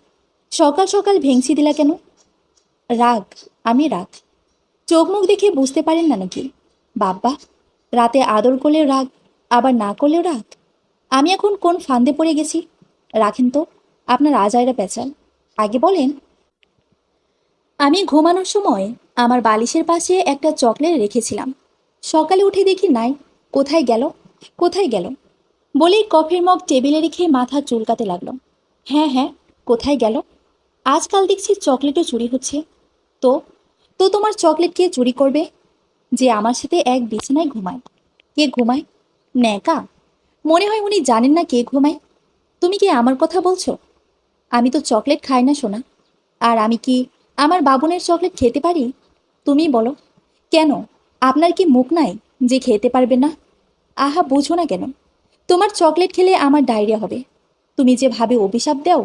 সকাল সকাল ভেংচি দিলা কেন? রাগ, আমি রাগ। চোখ মুখ দেখে বুঝতে পারেন না নাকি? বাব্বা, রাতে আদর করলেও রাগ, আবার না করলেও রাগ। আমি এখন কোন ফান্দে পড়ে গেছি? রাখেন তো আপনার আজাইরা পেঁচাল। আগে বলেন। আমি ঘুমানোর সময় আমার বালিশের পাশে একটা চকলেট রেখেছিলাম। সকালে উঠে দেখি নাই। কোথায় গেল? কোথায় গেল বলেই কফির মগ টেবিলে রেখে মাথা চুলকাতে লাগলো। হ্যাঁ হ্যাঁ, কোথায় গেল? আজকাল দেখছি চকলেটও চুরি হচ্ছে। তো তো তোমার চকলেট কে চুরি করবে? যে আমার সাথে এক বিছানায় ঘুমায়। কে ঘুমায়? ন্যাকা। মনে হয় উনি জানেন না কে ঘুমায়। তুমি কি আমার কথা বলছো? আমি তো চকলেট খাই না সোনা। আর আমি কি আমার বাবুনের চকলেট খেতে পারি? তুমি বলো। কেন? আপনার কি মুখ নাই যে খেতে পারবে না? আহা, বুঝো না কেন? তোমার চকলেট খেলে আমার ডায়রিয়া হবে। তুমি যেভাবে অভিশাপ দাও।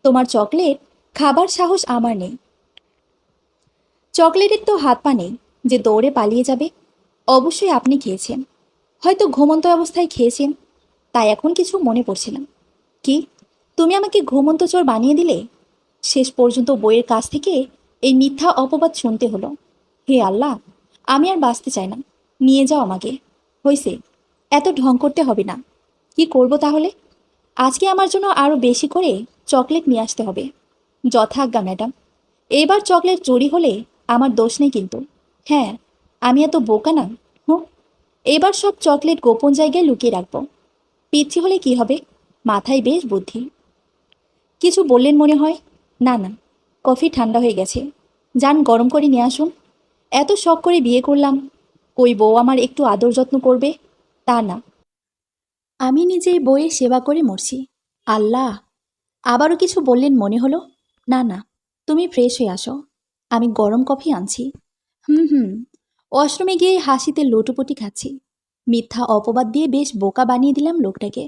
তোমার চকলেট খাবার সাহস আমার নেই। চকলেটের তো হাত পা নেই যে দৌড়ে পালিয়ে যাবে। অবশ্যই আপনি খেয়েছেন, হয়তো ঘুমন্ত অবস্থায় খেয়েছেন, তাই এখন কিছু মনে পড়ছে না। কি? তুমি আমাকে ঘুমন্ত চোর বানিয়ে দিলে? শেষ পর্যন্ত বইয়ের কাছ থেকে এই মিথ্যা অপবাদ শুনতে হলো। হে আল্লাহ, আমি আর বাঁচতে চাই না। নিয়ে যাও আমাকে। হইছে, এত ঢং করতে হবে না। কি করব তাহলে? আজকে আমার জন্য আরও বেশি করে চকলেট নিয়ে আসতে হবে। যথাজ্ঞা ম্যাডাম। এবার চকলেট চুরি হলে আমার দোষ নেই কিন্তু। হ্যাঁ, আমি এত বোকা না। হুঁ। এবার সব চকলেট গোপন জায়গায় লুকিয়ে রাখবো। পিচ্ছি হলে কি হবে? মাথায় বেশ বুদ্ধি। কিছু বললেন মনে হয়? না না, কফি ঠান্ডা হয়ে গেছে। যান গরম করে নিয়ে আসুন। এত শখ করে বিয়ে করলাম, কই বউ আমার একটু আদর যত্ন করবে? তা না, আমি নিজেই বইয়ের সেবা করে মরছি। আল্লাহ! আবারও কিছু বললেন মনে হলো। না না, তুমি ফ্রেশ হয়ে আসো, আমি গরম কফি আনছি। হুম। ওয়াশরুমে গিয়ে হাসিতে লোটুপটি খাচ্ছি। মিথ্যা অপবাদ দিয়ে বেশ বোকা বানিয়ে দিলাম লোকটাকে।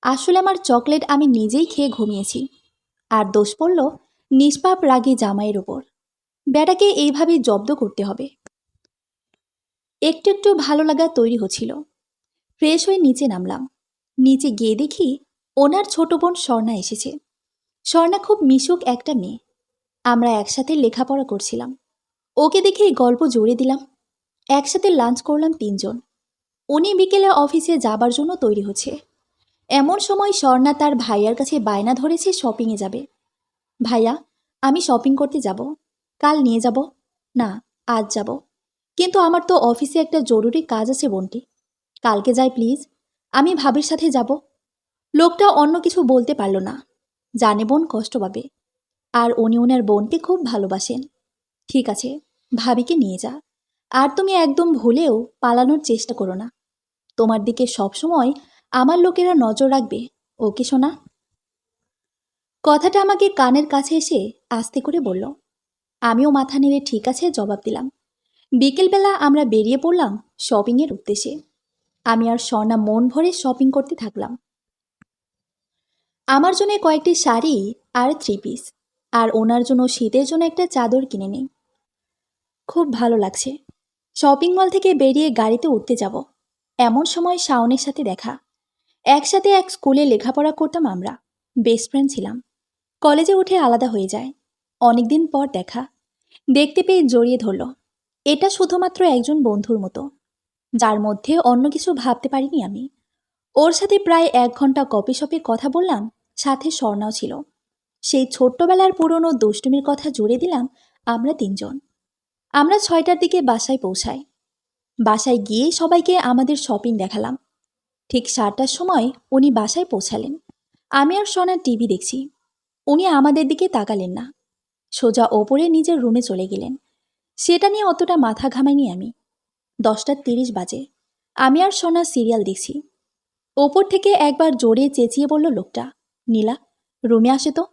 আসলে আমার চকলেট আমি নিজেই খেয়ে ঘুমিয়েছি। আর দোষ পড়ল নিষ্পাপ রাগী জামাইয়ের ওপর। বেটাকে এইভাবে জব্দ করতে হবে। একটু একটু ভালো লাগা তৈরি হচ্ছিল। ফ্রেশ হয়ে নিচে নামলাম। নিচে গিয়ে দেখি ওনার ছোট বোন স্বর্ণা এসেছে। স্বর্ণা খুব মিশুক একটা মেয়ে। আমরা একসাথে লেখাপড়া করছিলাম। ওকে দেখে গল্প জুড়ে দিলাম। একসাথে লাঞ্চ করলাম তিনজন। উনি বিকেলে অফিসে যাবার জন্য তৈরি হচ্ছে। এমন সময় স্বর্ণা তার ভাইয়ার কাছে বায়না ধরেছে শপিংয়ে যাবে। ভাইয়া, আমি শপিং করতে যাব। কাল নিয়ে যাব। না, আজ যাব। কিন্তু আমার তো অফিসে একটা জরুরি কাজ আছে বোনটি। কালকে যাই প্লিজ। আমি ভাবির সাথে যাব। লোকটা অন্য কিছু বলতে পারল না। জানে বোন কষ্ট পাবে। আর উনি ওনার বোনকে খুব ভালোবাসেন। ঠিক আছে, ভাবিকে নিয়ে যা। আর তুমি একদম ভুলেও পালানোর চেষ্টা করো না। তোমার দিকে সবসময় আমার লোকেরা নজর রাখবে। ওকে শোনা? কথাটা আমাকে কানের কাছে এসে আস্তে করে বলল। আমিও মাথা নেড়ে ঠিক আছে জবাব দিলাম। বিকেলবেলা আমরা বেরিয়ে পড়লাম শপিংয়ের উদ্দেশ্যে। আমি আর স্বর্ণা মন ভরে শপিং করতে থাকলাম। আমার জন্য কয়েকটি শাড়ি আর 3 পিস, আর ওনার জন্য শীতের জন্য একটা চাদর কিনে নেই। খুব ভালো লাগছে। শপিং মল থেকে বেরিয়ে গাড়িতে উঠতে যাব। এমন সময় শাওনের সাথে দেখা। একসাথে এক স্কুলে লেখাপড়া করতাম আমরা। বেস্ট ফ্রেন্ড ছিলাম। কলেজে উঠে আলাদা হয়ে যায়। অনেকদিন পর দেখা। দেখতে পেয়ে জড়িয়ে ধরল। এটা শুধুমাত্র একজন বন্ধুর মতো, যার মধ্যে অন্য কিছু ভাবতে পারিনি আমি। ওর সাথে প্রায় 1 ঘন্টা কফি শপে কথা বললাম। সাথে স্বর্ণাও ছিল। সেই ছোট্টবেলার পুরনো দুষ্টুমির কথা জুড়ে দিলাম আমরা তিনজন। আমরা 6টার দিকে বাসায় পৌঁছাই। বাসায় গিয়ে সবাইকে আমাদের শপিং দেখালাম। ঠিক 7টার সময় উনি বাসায় পৌঁছালেন। আমি আর সোনা টিভি দেখছি। উনি আমাদের দিকে তাকালেন না। সোজা ওপরে নিজের রুমে চলে গেলেন। সেটা নিয়ে অতটা মাথা ঘামাইনি আমি। 10টা 30 বাজে। আমি আর সোনা সিরিয়াল দেখছি। ওপর থেকে একবার জোরে চেঁচিয়ে বলল লোকটা, নীলা, রুমে আসে তো।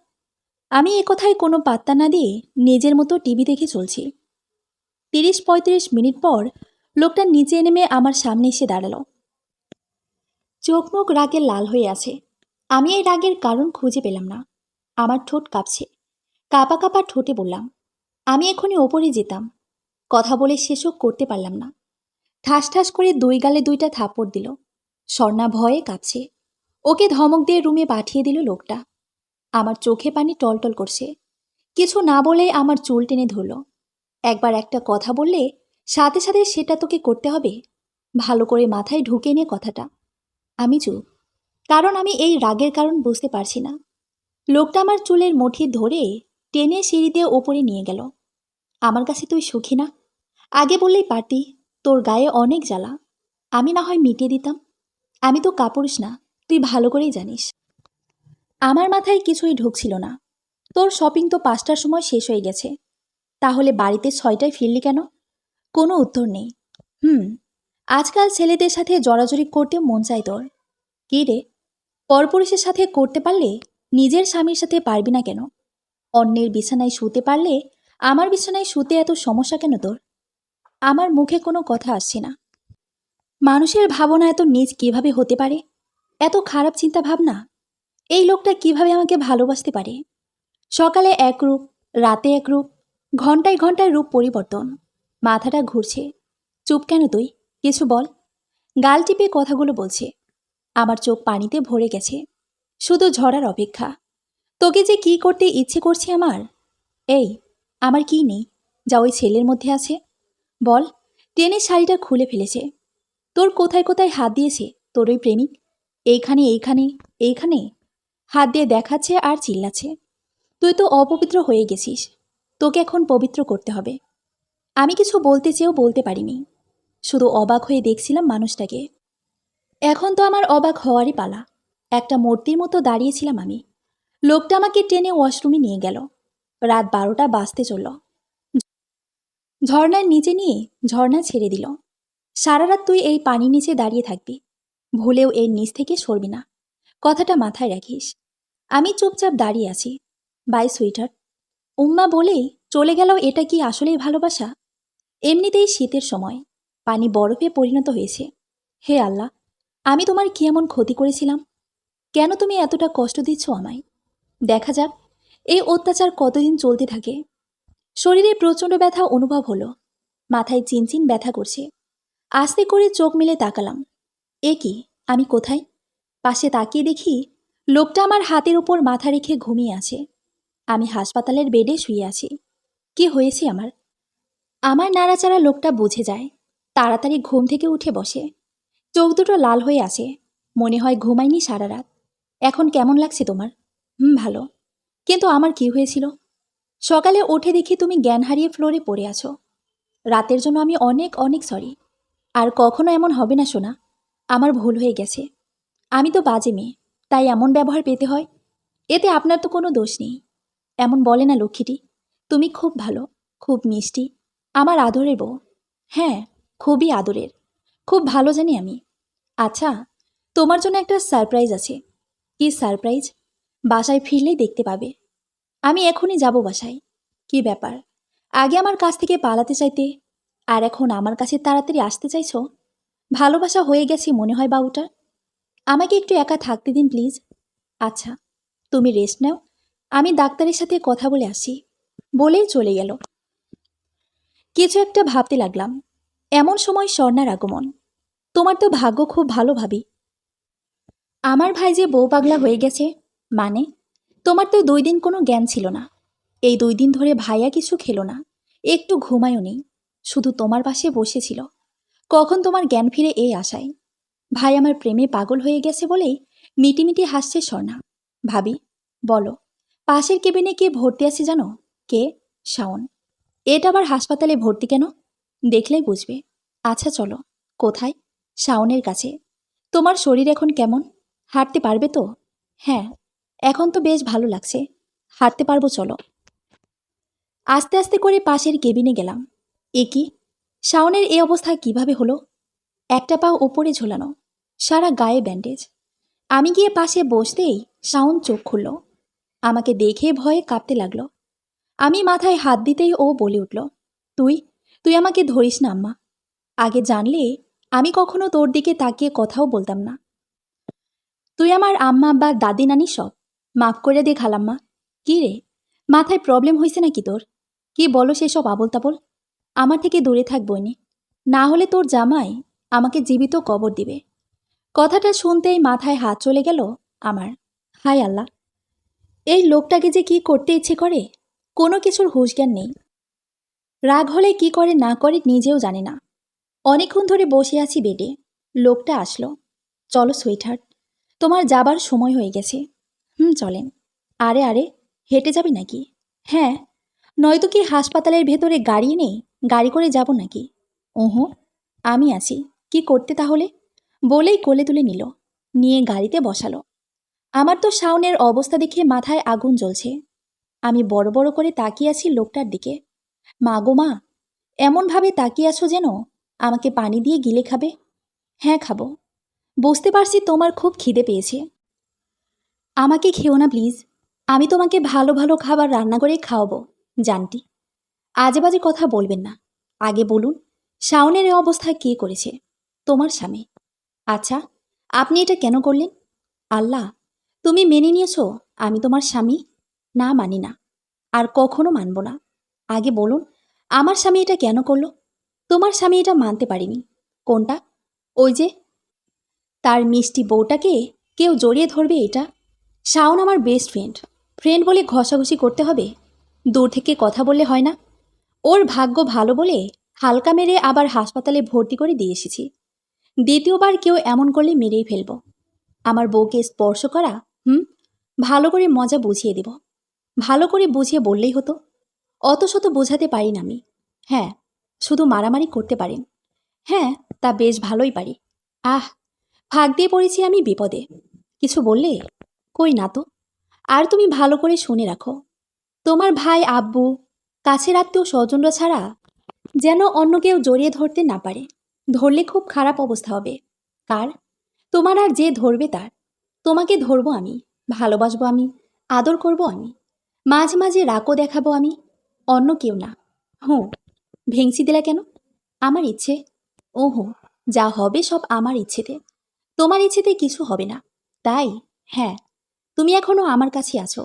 আমি একথায় কোনো পাত্তা না দিয়ে নিজের মতো টিভি দেখে চলছি। 30-35 মিনিট পর লোকটা নিচে নেমে আমার সামনে এসে দাঁড়ালো। চোখ মুখ রাগে লাল হয়ে আছে। আমি এই রাগের কারণ খুঁজে পেলাম না। আমার ঠোঁট কাঁপছে। কাঁপা কাঁপা ঠোঁটে বললাম, আমি এখনই ওপরে যেতাম। কথা বলে শেষও করতে পারলাম না। ঠাস ঠাস করে 2 গালে 2টা থাপ্পড় দিল। স্বর্ণা ভয়ে কাঁপছে। ওকে ধমক দিয়ে রুমে পাঠিয়ে দিল লোকটা। আমার চোখে পানি টলটল করছে। কিছু না বলে আমার চুল টেনে ধরল। একবার একটা কথা বললে সাথে সাথে সেটা তোকে করতে হবে। ভালো করে মাথায় ঢুকে নিয়ে কথাটা। আমি চুপ। কারণ আমি এই রাগের কারণ বুঝতে পারছি না। লোকটা আমার চুলের মুঠি ধরে টেনে সিঁড়ি দিয়ে ওপরে নিয়ে গেল। আমার কাছে তুই সুখী না? আগে বললেই পারতি, তোর গায়ে অনেক জ্বালা, আমি না হয় মিটিয়ে দিতাম। আমি তো কাপুরুষ না, তুই ভালো করেই জানিস। আমার মাথায় কিছুই ঢুকছিল না। তোর শপিং তো 5টার সময় শেষ হয়ে গেছে, তাহলে বাড়িতে 6টায় ফিরলি কেন? কোনো উত্তর নেই। আজকাল ছেলেদের সাথে জড়াজড়ি করতে মন চায় তোর। কী রে, পরপুরুষের সাথে করতে পারলে নিজের স্বামীর সাথে পারবি না কেন? অন্যের বিছানায় শুতে পারলে আমার বিছানায় শুতে এত সমস্যা কেন তোর? আমার মুখে কোনো কথা আসছে না। মানুষের ভাবনা এত নীচ কিভাবে হতে পারে? এত খারাপ চিন্তা ভাবনা? এই লোকটা কিভাবে আমাকে ভালোবাসতে পারে? সকালে এক রূপ, রাতে এক রূপ, ঘন্টায় ঘন্টায় রূপ পরিবর্তন। মাথাটা ঘুরছে। চুপ কেন তুই? কিছু বল। গাল টিপে কথাগুলো বলছে। আমার চোখ পানিতে ভরে গেছে, শুধু ঝরার অপেক্ষা। তোকে যে কি করতে ইচ্ছে করছে আমার। এই, আমার কি নেই যা ওই ছেলের মধ্যে আছে? বল। টেনের শাড়িটা খুলে ফেলেছে। তোর কোথায় কোথায় হাত দিয়েছে তোর ওই প্রেমিক? এইখানে এইখানে এইখানে হাত দিয়ে দেখাচ্ছে আর চিল্লাচ্ছে। তুই তো অপবিত্র হয়ে গেছিস, তোকে এখন পবিত্র করতে হবে। আমি কিছু বলতে চেয়েও বলতে পারিনি, শুধু অবাক হয়ে দেখছিলাম মানুষটাকে। এখন তো আমার অবাক হওয়ারই পালা। একটা মূর্তির মতো দাঁড়িয়েছিলাম আমি। লোকটা আমাকে টেনে ওয়াশরুমে নিয়ে গেল। রাত 12টা বাজতে চলল। ঝর্ণার নিচে নিয়ে ঝর্ণা ছেড়ে দিল। সারা রাত তুই এই পানির নিচে দাঁড়িয়ে থাকবি, ভুলেও এর নিচ থেকে সরবি না, কথাটা মাথায় রাখিস। আমি চুপচাপ দাঁড়িয়ে আছি। Bye sweeter. উম্মা বলেই চলে গেল। এটা কি আসলেই ভালোবাসা? এমনিতেই শীতের সময়, পানি বরফে পরিণত হয়েছে। হে আল্লাহ, আমি তোমার কি এমন ক্ষতি করেছিলাম? কেন তুমি এতটা কষ্ট দিচ্ছ আমায়? দেখা যাক এই অত্যাচার কতদিন চলতে থাকে। শরীরে প্রচণ্ড ব্যথা অনুভব হলো। মাথায় চিনচিন ব্যথা করছে। আস্তে করে চোখ মেলে তাকালাম। এ কি, আমি কোথায়? পাশে তাকিয়ে দেখি লোকটা আমার হাতের উপর মাথা রেখে ঘুমিয়ে আছে। আমি হাসপাতালের বেডে শুয়ে আছি। কি হয়েছে আমার? আমার নাড়াচাড়া লোকটা বুঝে যায়। তাড়াতাড়ি ঘুম থেকে উঠে বসে। চোখ দুটো লাল হয়ে আসে। মনে হয় ঘুমাইনি সারা রাত। এখন কেমন লাগছে তোমার? ভালো। কিন্তু আমার কি হয়েছিল? সকালে উঠে দেখি তুমি জ্ঞান হারিয়ে ফ্লোরে পড়ে আছো। রাতের জন্য আমি অনেক অনেক সরি। আর কখনো এমন হবে না সোনা। আমার ভুল হয়ে গেছে। আমি তো বাজে মেয়ে, তাই এমন ব্যবহার পেতে হয়। এতে আপনার তো কোনো দোষ নেই। এমন বলে না লক্ষ্মীটি। তুমি খুব ভালো, খুব মিষ্টি, আমার আদরের বউ। হ্যাঁ, খুবই আদরের। খুব ভালো জানি আমি। আচ্ছা, তোমার জন্য একটা সারপ্রাইজ আছে। কি সারপ্রাইজ? বাসায় ফিরলেই দেখতে পাবে। আমি এখনই যাব বাসায়। কি ব্যাপার, আগে আমার কাছ থেকে পালাতে চাইতে, আর এখন আমার কাছে তাড়াতাড়ি আসতে চাইছো? ভালোবাসা হয়ে গেছি মনে হয় বাবুটার। আমাকে একটু একা থাকতে দিন প্লিজ। আচ্ছা, তুমি রেস্ট নাও, আমি ডাক্তারের সাথে কথা বলে আসি। বলেই চলে গেল। কিছু একটা ভাবতে লাগলাম। এমন সময় স্বর্ণার আগমন। তোমার তো ভাগ্য খুব ভালো ভাবি। আমার ভাই যে বউ পাগলা হয়ে গেছে, মানে? তোমার তো 2 দিন কোনো জ্ঞান ছিল না। এই 2 দিন ধরে ভাইয়া কিছু খেলো না, একটু ঘুমায়ও নেই, শুধু তোমার পাশে বসেছিল। কখন তোমার জ্ঞান ফিরে এই আশায়। ভাই আমার প্রেমে পাগল হয়ে গেছে বলেই মিটিমিটি হাসছে স্বর্ণা। ভাবি, বলো, পাশের কেবিনে কে ভর্তি আছে জানো? কে? শাওন। এটা আবার হাসপাতালে ভর্তি কেন? দেখলেই বুঝবে। আচ্ছা চলো। কোথায়? শাওনের কাছে। তোমার শরীর এখন কেমন? হাঁটতে পারবে তো? হ্যাঁ, এখন তো বেশ ভালো লাগছে। হাঁটতে পারবো, চলো। আস্তে আস্তে করে পাশের কেবিনে গেলাম। এ কি, শাওনের এই অবস্থা কিভাবে হলো? একটা পা উপরে ঝোলানো, সারা গায়ে ব্যান্ডেজ। আমি গিয়ে পাশে বসতেই শাওন চোখ খুলল। আমাকে দেখে ভয়ে কাঁপতে লাগলো। আমি মাথায় হাত দিতেই ও বলে উঠল, তুই তুই আমাকে ধরিস না আম্মা। আগে জানলে আমি কখনো তোর দিকে তাকিয়ে কথাও বলতাম না। তুই আমার আম্মা বা দাদি নানি সব। মাফ করে দে খালাম্মা। কি রে, মাথায় প্রবলেম হয়েছে নাকি তোর? কি বলো সেসব আবল তাবল? আমার থেকে দূরে থাক বইনি, না হলে তোর জামাই আমাকে জীবিত কবর দিবে। কথাটা শুনতেই মাথায় হাত চলে গেল আমার। হায় আল্লাহ, এই লোকটাকে যে কি করতে ইচ্ছে করে, কোনো কিছুর হুঁশজ্ঞান নেই। রাগ হলে কি করে না করে নিজেও জানে না। অনেকক্ষণ ধরে বসে আছি বেডে। লোকটা আসলো। চলো সুইটহার্ট, তোমার যাবার সময় হয়ে গেছে। চলেন। আরে আরে, হেঁটে যাবে নাকি? হ্যাঁ, নয়তো কি হাসপাতালের ভেতরে গাড়ি নেই? গাড়ি করে যাব নাকি? ওহো, আমি আছি। কি করতে তাহলে? বলেই কোলে তুলে নিল, নিয়ে গাড়িতে বসালো। আমার তো শাওনের অবস্থা দেখে মাথায় আগুন জ্বলছে। আমি বড় বড় করে তাকিয়ে আছি লোকটার দিকে। মা গো মা, এমনভাবে তাকিয়ে আছো যেন আমাকে পানি দিয়ে গিলে খাবে। হ্যাঁ, খাবো। বুঝতে পারছি তোমার খুব খিদে পেয়েছে। আমাকে খেও না প্লিজ। আমি তোমাকে ভালো ভালো খাবার রান্না করে খাওয়াবো, জানটি। আজে বাজে কথা বলবেন না। আগে বলুন, শাওনের এ অবস্থা কে করেছে? তোমার স্বামী। আচ্ছা, আপনি এটা কেন করলেন? আল্লাহ, তুমি মেনে নিয়েছো আমি তোমার স্বামী? না, মানি না, আর কখনো মানব না। আগে বলুন, আমার স্বামী এটা কেন করলো? তোমার স্বামী এটা মানতে পারিনি। কোনটা? ওই যে তার মিষ্টি বউটাকে কেউ জড়িয়ে ধরবে এটা? শাওন আমার বেস্ট ফ্রেন্ড। ফ্রেন্ড বলে ঘষাঘষি করতে হবে? দূর থেকে কথা বললে হয় না? ওর ভাগ্য ভালো বলে হালকা মেরে আবার হাসপাতালে ভর্তি করে দিয়ে এসেছি। দ্বিতীয়বার কেউ এমন করলে মেরেই ফেলব। আমার বউকে স্পর্শ করা, ভালো করে মজা বুঝিয়ে দেব। ভালো করে বুঝিয়ে বললেই হতো। অত শত বোঝাতে পারি না আমি। হ্যাঁ, শুধু মারামারি করতে পারেন। হ্যাঁ, তা বেশ ভালোই পারি। আহ, ফাঁক দিয়ে পড়েছি আমি বিপদে। কিছু বললে? কই না তো। আর তুমি ভালো করে শুনে রাখো, তোমার ভাই, আব্বু, কাছের আত্মীয় স্বজনরা ছাড়া যেন অন্য কেউ জড়িয়ে ধরতে না পারে। ধরলে খুব খারাপ অবস্থা হবে। কার? তোমার, আর যে ধরবে তার। তোমাকে ধরবো আমি, ভালোবাসবো আমি, আদর করব আমি, মাঝে মাঝে রাগও দেখাবো আমি, অন্য কেউ না। হুঁ, ভেংচি দিলা কেন? আমার ইচ্ছে। ওহো, যা হবে সব আমার ইচ্ছেতে। তোমার ইচ্ছেতে কিছু হবে না, তাই? হ্যাঁ, তুমি এখনো আমার কাছে আছো,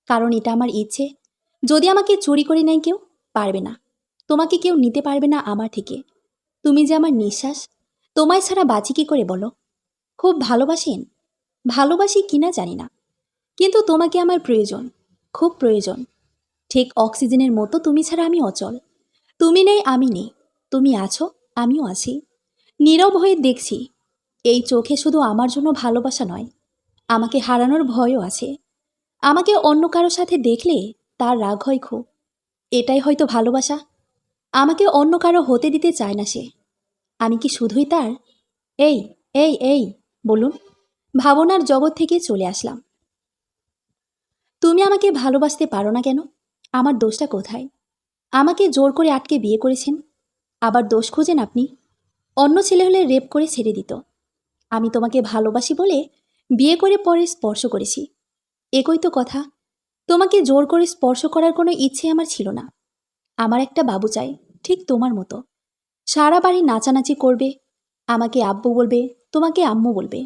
কারণ এটা আমার ইচ্ছে। যদি আমাকে চুরি করে নেয় কেউ, পারবে না। তোমাকে কেউ নিতে পারবে না আমার থেকে। তুমি যে আমার নিঃশ্বাস, তোমায় ছাড়া বাঁচি কি করে বলো? খুব ভালোবাসেন? ভালোবাসি কিনা জানি না, কিন্তু তোমাকে আমার প্রয়োজন, খুব প্রয়োজন। ঠিক অক্সিজেনের মতো তুমি ছাড়া আমি অচল। তুমি নেই আমি নেই, তুমি আছো আমিও আছি। নীরব হয়ে দেখছি। এই চোখে শুধু আমার জন্য ভালোবাসা নয়, আমাকে হারানোর ভয়ও আছে। আমাকে অন্য কারো সাথে দেখলে তার রাগ হয় খুব। এটাই হয়তো ভালোবাসা। আমাকে অন্য কারো হতে দিতে চায় না সে। আমি কি শুধুই তার? এই, এই বলুন। ভাবনার জগৎ থেকে চলে আসলাম। তুমি আমাকে ভালোবাসতে পারো না কেন? আমার দোষটা কোথায়? আমাকে জোর করে আটকে বিয়ে করেছেন, আবার দোষ খুঁজেন আপনি। অন্য ছেলে হলে রেপ করে ছেড়ে দিত। আমি তোমাকে ভালোবাসি বলে বিয়ে করে পরে স্পর্শ করেছি। একই তো কথা। তোমাকে জোর করে স্পর্শ করার কোনো ইচ্ছে আমার ছিল না। আমার একটা বাবু চাই, ঠিক তোমার মতো। সারা বাড়ি নাচানাচি করবে, আমাকে আব্বু বলবে, তোমাকে আম্মু বলবে।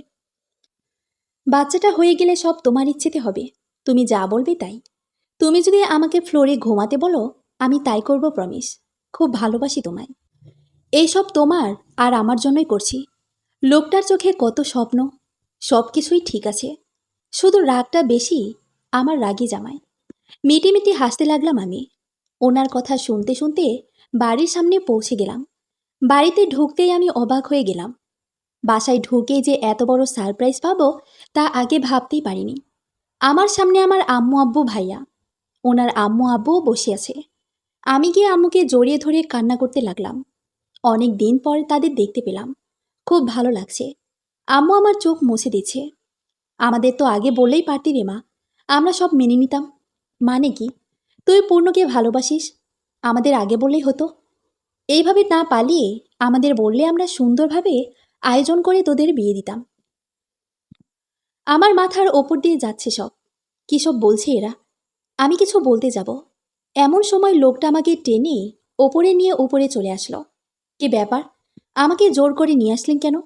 বাচ্চাটা হয়ে গেলে সব তোমার ইচ্ছেতে হবে। তুমি যা বলবে তাই। তুমি যদি আমাকে ফ্লোরে ঘুমাতে বলো, আমি তাই করব, প্রমিস। খুব ভালোবাসি তোমায়। এইসব তোমার আর আমার জন্যই করছি। লোকটার চোখে কত স্বপ্ন, সব কিছুই ঠিক আছে, শুধু রাগটা বেশি। আমার রাগী জামাই। মিটি মিটি হাসতে লাগলাম আমি। ওনার কথা শুনতে শুনতে বাড়ির সামনে পৌঁছে গেলাম। বাড়িতে ঢুকতেই আমি অবাক হয়ে গেলাম। বাসায় ঢুকে যে এত বড় সারপ্রাইজ পাবো তা আগে ভাবতেই পারিনি। আমার সামনে আমার আম্মু আব্বু ভাইয়া, ওনার আম্মু আব্বুও বসে আছে। আমি গিয়ে আম্মুকে জড়িয়ে ধরে কান্না করতে লাগলাম। অনেক দিন পর তাদের দেখতে পেলাম, খুব ভালো লাগছে। আম্মু আমার চোখ মুছে দিচ্ছে। আমাদের তো আগে বললেই পারতি রে মা, আমরা সব মেনে নিতাম। মানে কি? তুই পূর্ণকে ভালোবাসিস, আমাদের আগে বললেই হতো। এইভাবে না পালিয়ে আমাদের বললে আমরা সুন্দরভাবে আয়োজন করে তোদের বিয়ে দিতাম। আমার মাথার ওপর দিয়ে যাচ্ছে সব। কী সব বলছে এরা? আমি কিছু বলতে যাব, এমন সময় লোকটা আমাকে টেনে ওপরে নিয়ে উপরে চলে আসলো। কি ব্যাপার? আমাকে জোর করে নিয়ে আসলেন কেন?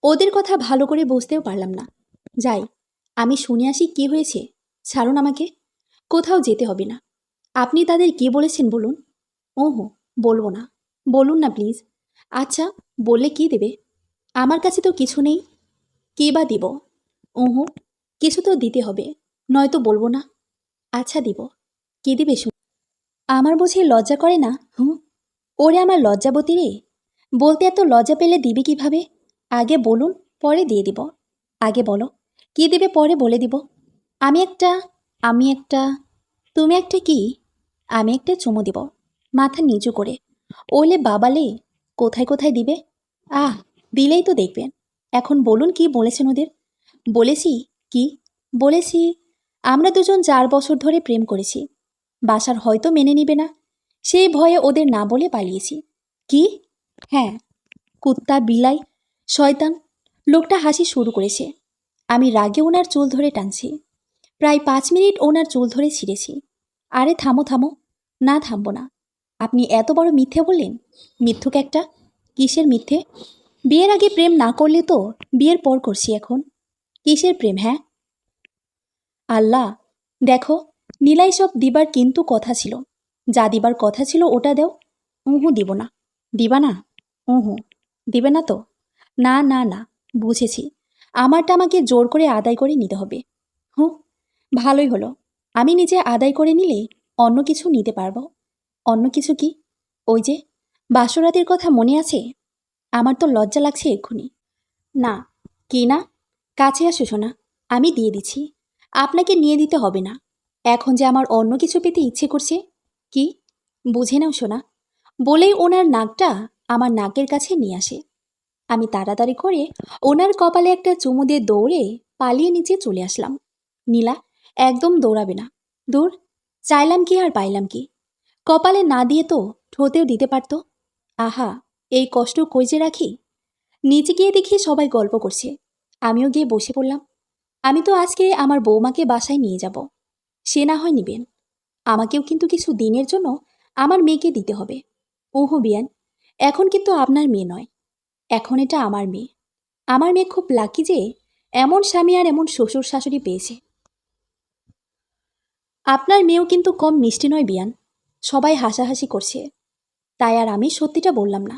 ওদের কথা ভালো করে বুঝতেও পারলাম না। যাই, আমি শুনে আসি কি হয়েছে। ছাড়ুন আমাকে। কোথাও যেতে হবে না। আপনি তাদের কি বলেছেন বলুন। ওহো, বলবো না। বলুন না প্লিজ। আচ্ছা, বললে কি দেবে? আমার কাছে তো কিছু নেই। কী বা দিব? ওহো, কিছু তো দিতে হবে, নয়তো বলবো না। আচ্ছা, দিব। কি দিবে শুন? আমার বুঝি লজ্জা করে না? ওরে আমার লজ্জাবতী রে, বলতে এত লজ্জা পেলে দিবি কিভাবে? আগে বলুন, পরে দিয়ে দিব। আগে বলো, কি দেবে পরে বলে দিব। আমি একটা আমি একটা তুমি একটা কি? আমি একটা চুমু দিব, মাথা নিচু করে। ওলে বাবালে, কোথায় কোথায় দিবে? আহ, দিলেই তো দেখবেন। এখন বলুন কি বলেছেন ওদের? বলেছি কি? বলেছি আমরা দুজন 4 বছর ধরে প্রেম করেছি। বাসার হয়তো মেনে নিবে না, সেই ভয়ে ওদের না বলে পালিয়েছি। কি? হ্যাঁ, কুত্তা বিলাই শয়তান। লোকটা হাসি শুরু করেছে। আমি রাগে ওনার চুল ধরে টানছি। প্রায় 5 মিনিট ওনার চুল ধরে ছিঁড়েছি। আরে থামো থামো। না, থামবো না। আপনি এত বড় মিথ্যে বললেন। মিথ্যুক একটা। কিসের মিথ্যে? বিয়ের আগে প্রেম না করলে তো বিয়ের পর করছি এখন। কিসের প্রেম? হ্যাঁ, আল্লাহ, দেখো, নীলাই সব দিবার কিন্তু কথা ছিল। যা দিবার কথা ছিল ওটা দেও। উহু, দিব না। দিবা না? উহু, দিবে না তো? না না না, বুঝেছি। আমারটা আমাকে জোর করে আদায় করে নিতে হবে। হুঁ, ভালোই হলো। আমি নিজে আদায় করে নিলে অন্য কিছু নিতে পারবো। অন্য কিছু কি? ওই যে বাসরাতের কথা মনে আছে? আমার তো লজ্জা লাগছে এক্ষুনি। না। কি না? কাছে আসো শোনা, আমি দিয়ে দিচ্ছি। আপনাকে নিয়ে দিতে হবে না। এখন যে আমার অন্য কিছু পেতে ইচ্ছে করছে। কি? বুঝে নাও শোনা। বলেই ওনার নাকটা আমার নাকের কাছে নিয়ে আসে। আমি তাড়াতাড়ি করে ওনার কপালে একটা চুমু দিয়ে দৌড়ে পালিয়ে নিচে চলে আসলাম। নীলা, একদম দৌড়াবে না। দূর। চাইলাম কি আর পাইলাম কি? কপালে না দিয়ে তো ঠোঁটেও দিতে পারতো। আহা, এই কষ্ট কই যে রাখি। নিচে গিয়ে দেখি সবাই গল্প করছে। আমিও গিয়ে বসে পড়লাম। আমি তো আজকে আমার বৌমাকে বাসায় নিয়ে যাব। সে না হয় নিবেন। আমাকেও কিন্তু কিছু দিনের জন্য আমার মেয়েকে দিতে হবে। ওহো বিয়ান, এখন কিন্তু আপনার মেয়ে নয়, এখন এটা আমার মেয়ে। আমার মেয়ে খুব লাকি যে এমন স্বামী আর এমন শ্বশুর শাশুড়ি পেয়েছে। আপনার মেয়েও কিন্তু কম মিষ্টি নয় বিয়ান। সবাই হাসাহাসি করছে, তাই আর আমি সত্যিটা বললাম না।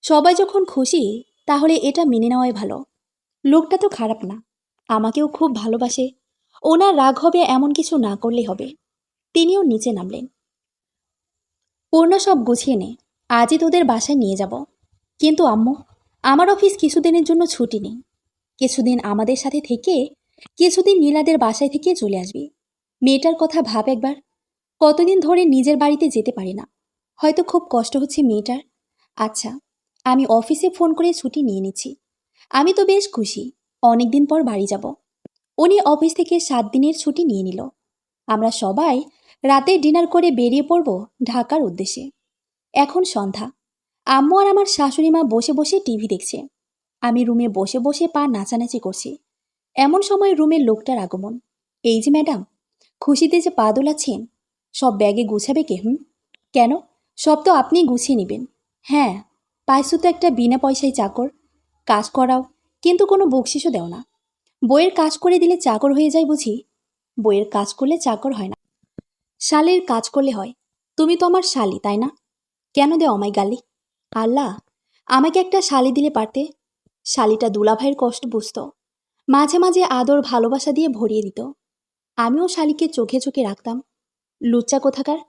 সবাই যখন খুশি, তাহলে এটা মেনে নেওয়াই ভালো। লোকটা তো খারাপ না, আমাকেও খুব ভালোবাসে। ওনার রাগ হবে এমন কিছু না করলে হবে। তিনিও নিচে নামলেন। পূর্ণ সব গুছিয়ে নে, আজই তোদের বাসায় নিয়ে যাব। কিন্তু আম্মু, আমার অফিস কিছুদিনের জন্য ছুটি নেই। কিছুদিন আমাদের সাথে থেকে কিছুদিন নীলাদের বাসায় থেকে চলে আসবি। মেয়েটার কথা ভাব একবার। কতদিন ধরে নিজের বাড়িতে যেতে পারি না। হয়তো খুব কষ্ট হচ্ছে মেয়েটার। আচ্ছা, আমি অফিসে ফোন করে ছুটি নিয়ে নিচ্ছি। আমি তো বেশ খুশি, অনেকদিন পর বাড়ি যাব। উনি অফিস থেকে 7 দিনের ছুটি নিয়ে নিল। আমরা সবাই রাতে ডিনার করে বেরিয়ে পড়ব ঢাকার উদ্দেশ্যে। এখন সন্ধ্যা। আম্মু আর আমার শাশুড়ি মা বসে বসে টিভি দেখছে। আমি রুমে বসে বসে পা নাচানাচি করছি। এমন সময় রুমের লোকটার আগমন। এই যে ম্যাডাম, খুশিতে যে পা দোলাচ্ছেন। সব ব্যাগে গুছাবে কে? কেন? সব তো আপনিই গুছিয়ে নেবেন। হ্যাঁ, পাইছো তো একটা বিনা পয়সায় চাকর। কাজ করাও, কিন্তু কোনো বকশিসও দেও না। বইয়ের কাজ করে দিলে চাকর হয়ে যায় বুঝি? বইয়ের কাজ করলে চাকর হয় না, শালের কাজ করলে হয়। তুমি তো আমার শালি, তাই না? কেন দেও আমায় গালি? আল্লাহ, আমাকে একটা শালি দিলে পারতে। শালিটা দুলাভাইয়ের কষ্ট বুঝত, মাঝে মাঝে আদর ভালোবাসা দিয়ে ভরিয়ে দিত। আমিও শালিকে চোখে চোখে রাখতাম। লুচ্চা কোথাকার,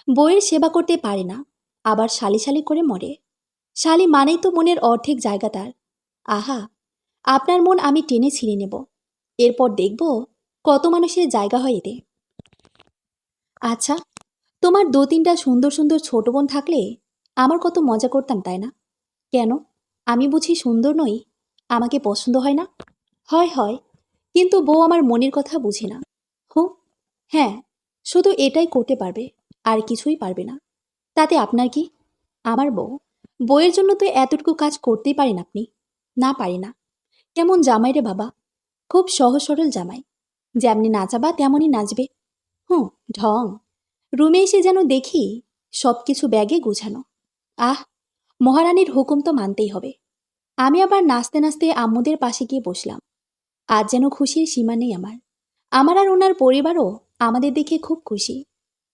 বইয়ের সেবা করতে পারে না, আবার শালি শালি করে মরে। শালি মানেই তো মনের অর্ধেক জায়গা তার। আহা, আপনার মন আমি টেনে ছিঁড়ে নেব। এরপর দেখব কত মানুষের জায়গা হয় এতে। আচ্ছা, তোমার 2-3টা সুন্দর সুন্দর ছোট বোন থাকলে আমার কত মজা করতাম, তাই না? কেন? আমি বুঝি সুন্দর নই? আমাকে পছন্দ হয় না? হয় হয়, কিন্তু বউ আমার মনের কথা বুঝে না। হু, হ্যাঁ, শুধু এটাই করতে পারবে, আর কিছুই পারবে না। তাতে আপনার কি? আমার বউ, বউয়ের জন্য তো এতটুকু কাজ করতেই পারেন আপনি। না, পারি না। কেমন জামাই রে বাবা, খুব সহজ সরল জামাই। যেমনি নাচাবা তেমনই নাচবে। হুঁ, ঢং। রুমে এসে যেন দেখি সব কিছু ব্যাগে গুছানো। আহ, মহারানীর হুকুম তো মানতেই হবে। আমি আবার নাচতে নাচতে আম্মুদের পাশে গিয়ে বসলাম। আজ যেন খুশির সীমা নেই আমার। আমার আর ওনার পরিবারও আমাদের দেখে খুব খুশি।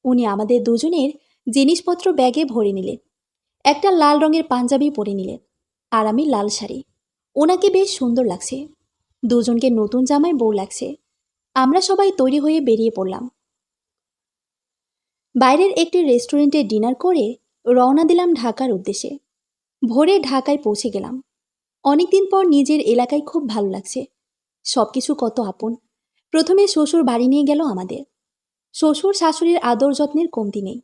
উনি আমাদের দুজনের জিনিসপত্র ব্যাগে ভরে নিলেন। একটা লাল রঙের পাঞ্জাবি পরে নিলেন, আর আমি লাল শাড়ি। ওনাকে বেশ সুন্দর লাগছে। দুজনকে নতুন জামায় বউ লাগছে। আমরা সবাই তৈরি হয়ে বেরিয়ে পড়লাম। বাইরের একটি রেস্টুরেন্টে ডিনার করে রওনা দিলাম ঢাকার উদ্দেশ্যে। ভোরে ঢাকায় পৌঁছে গেলাম। অনেকদিন পর নিজের এলাকায় খুব ভালো লাগছে। সব কিছু কত আপন। প্রথমে শ্বশুর বাড়ি নিয়ে গেল আমাদের। শ্বশুর শাশুড়ির আদর যত্নের কমতি নেই,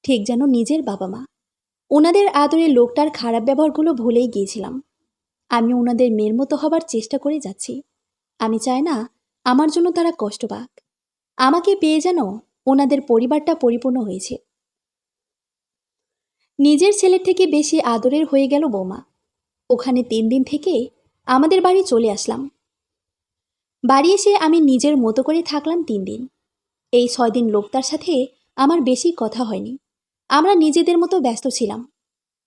ঠিক যেন নিজের বাবা মা। ওনাদের আদরে লোকটার খারাপ ব্যবহারগুলো ভুলেই গিয়েছিলাম। আমি ওনাদের মেয়ের মতো হবার চেষ্টা করে যাচ্ছি। আমি চাই না আমার জন্য তারা কষ্ট পাক। আমাকে পেয়ে যেন ওনাদের পরিবারটা পরিপূর্ণ হয়েছে। নিজের ছেলের থেকে বেশি আদরের হয়ে গেল বৌমা। ওখানে 3 দিন থেকে আমাদের বাড়ি চলে আসলাম। বাড়ি এসে আমি নিজের মতো করে থাকলাম 3 দিন। এই 6 দিন লোকটার সাথে আমার বেশি কথা হয়নি। আমরা নিজেদের মতো ব্যস্ত ছিলাম।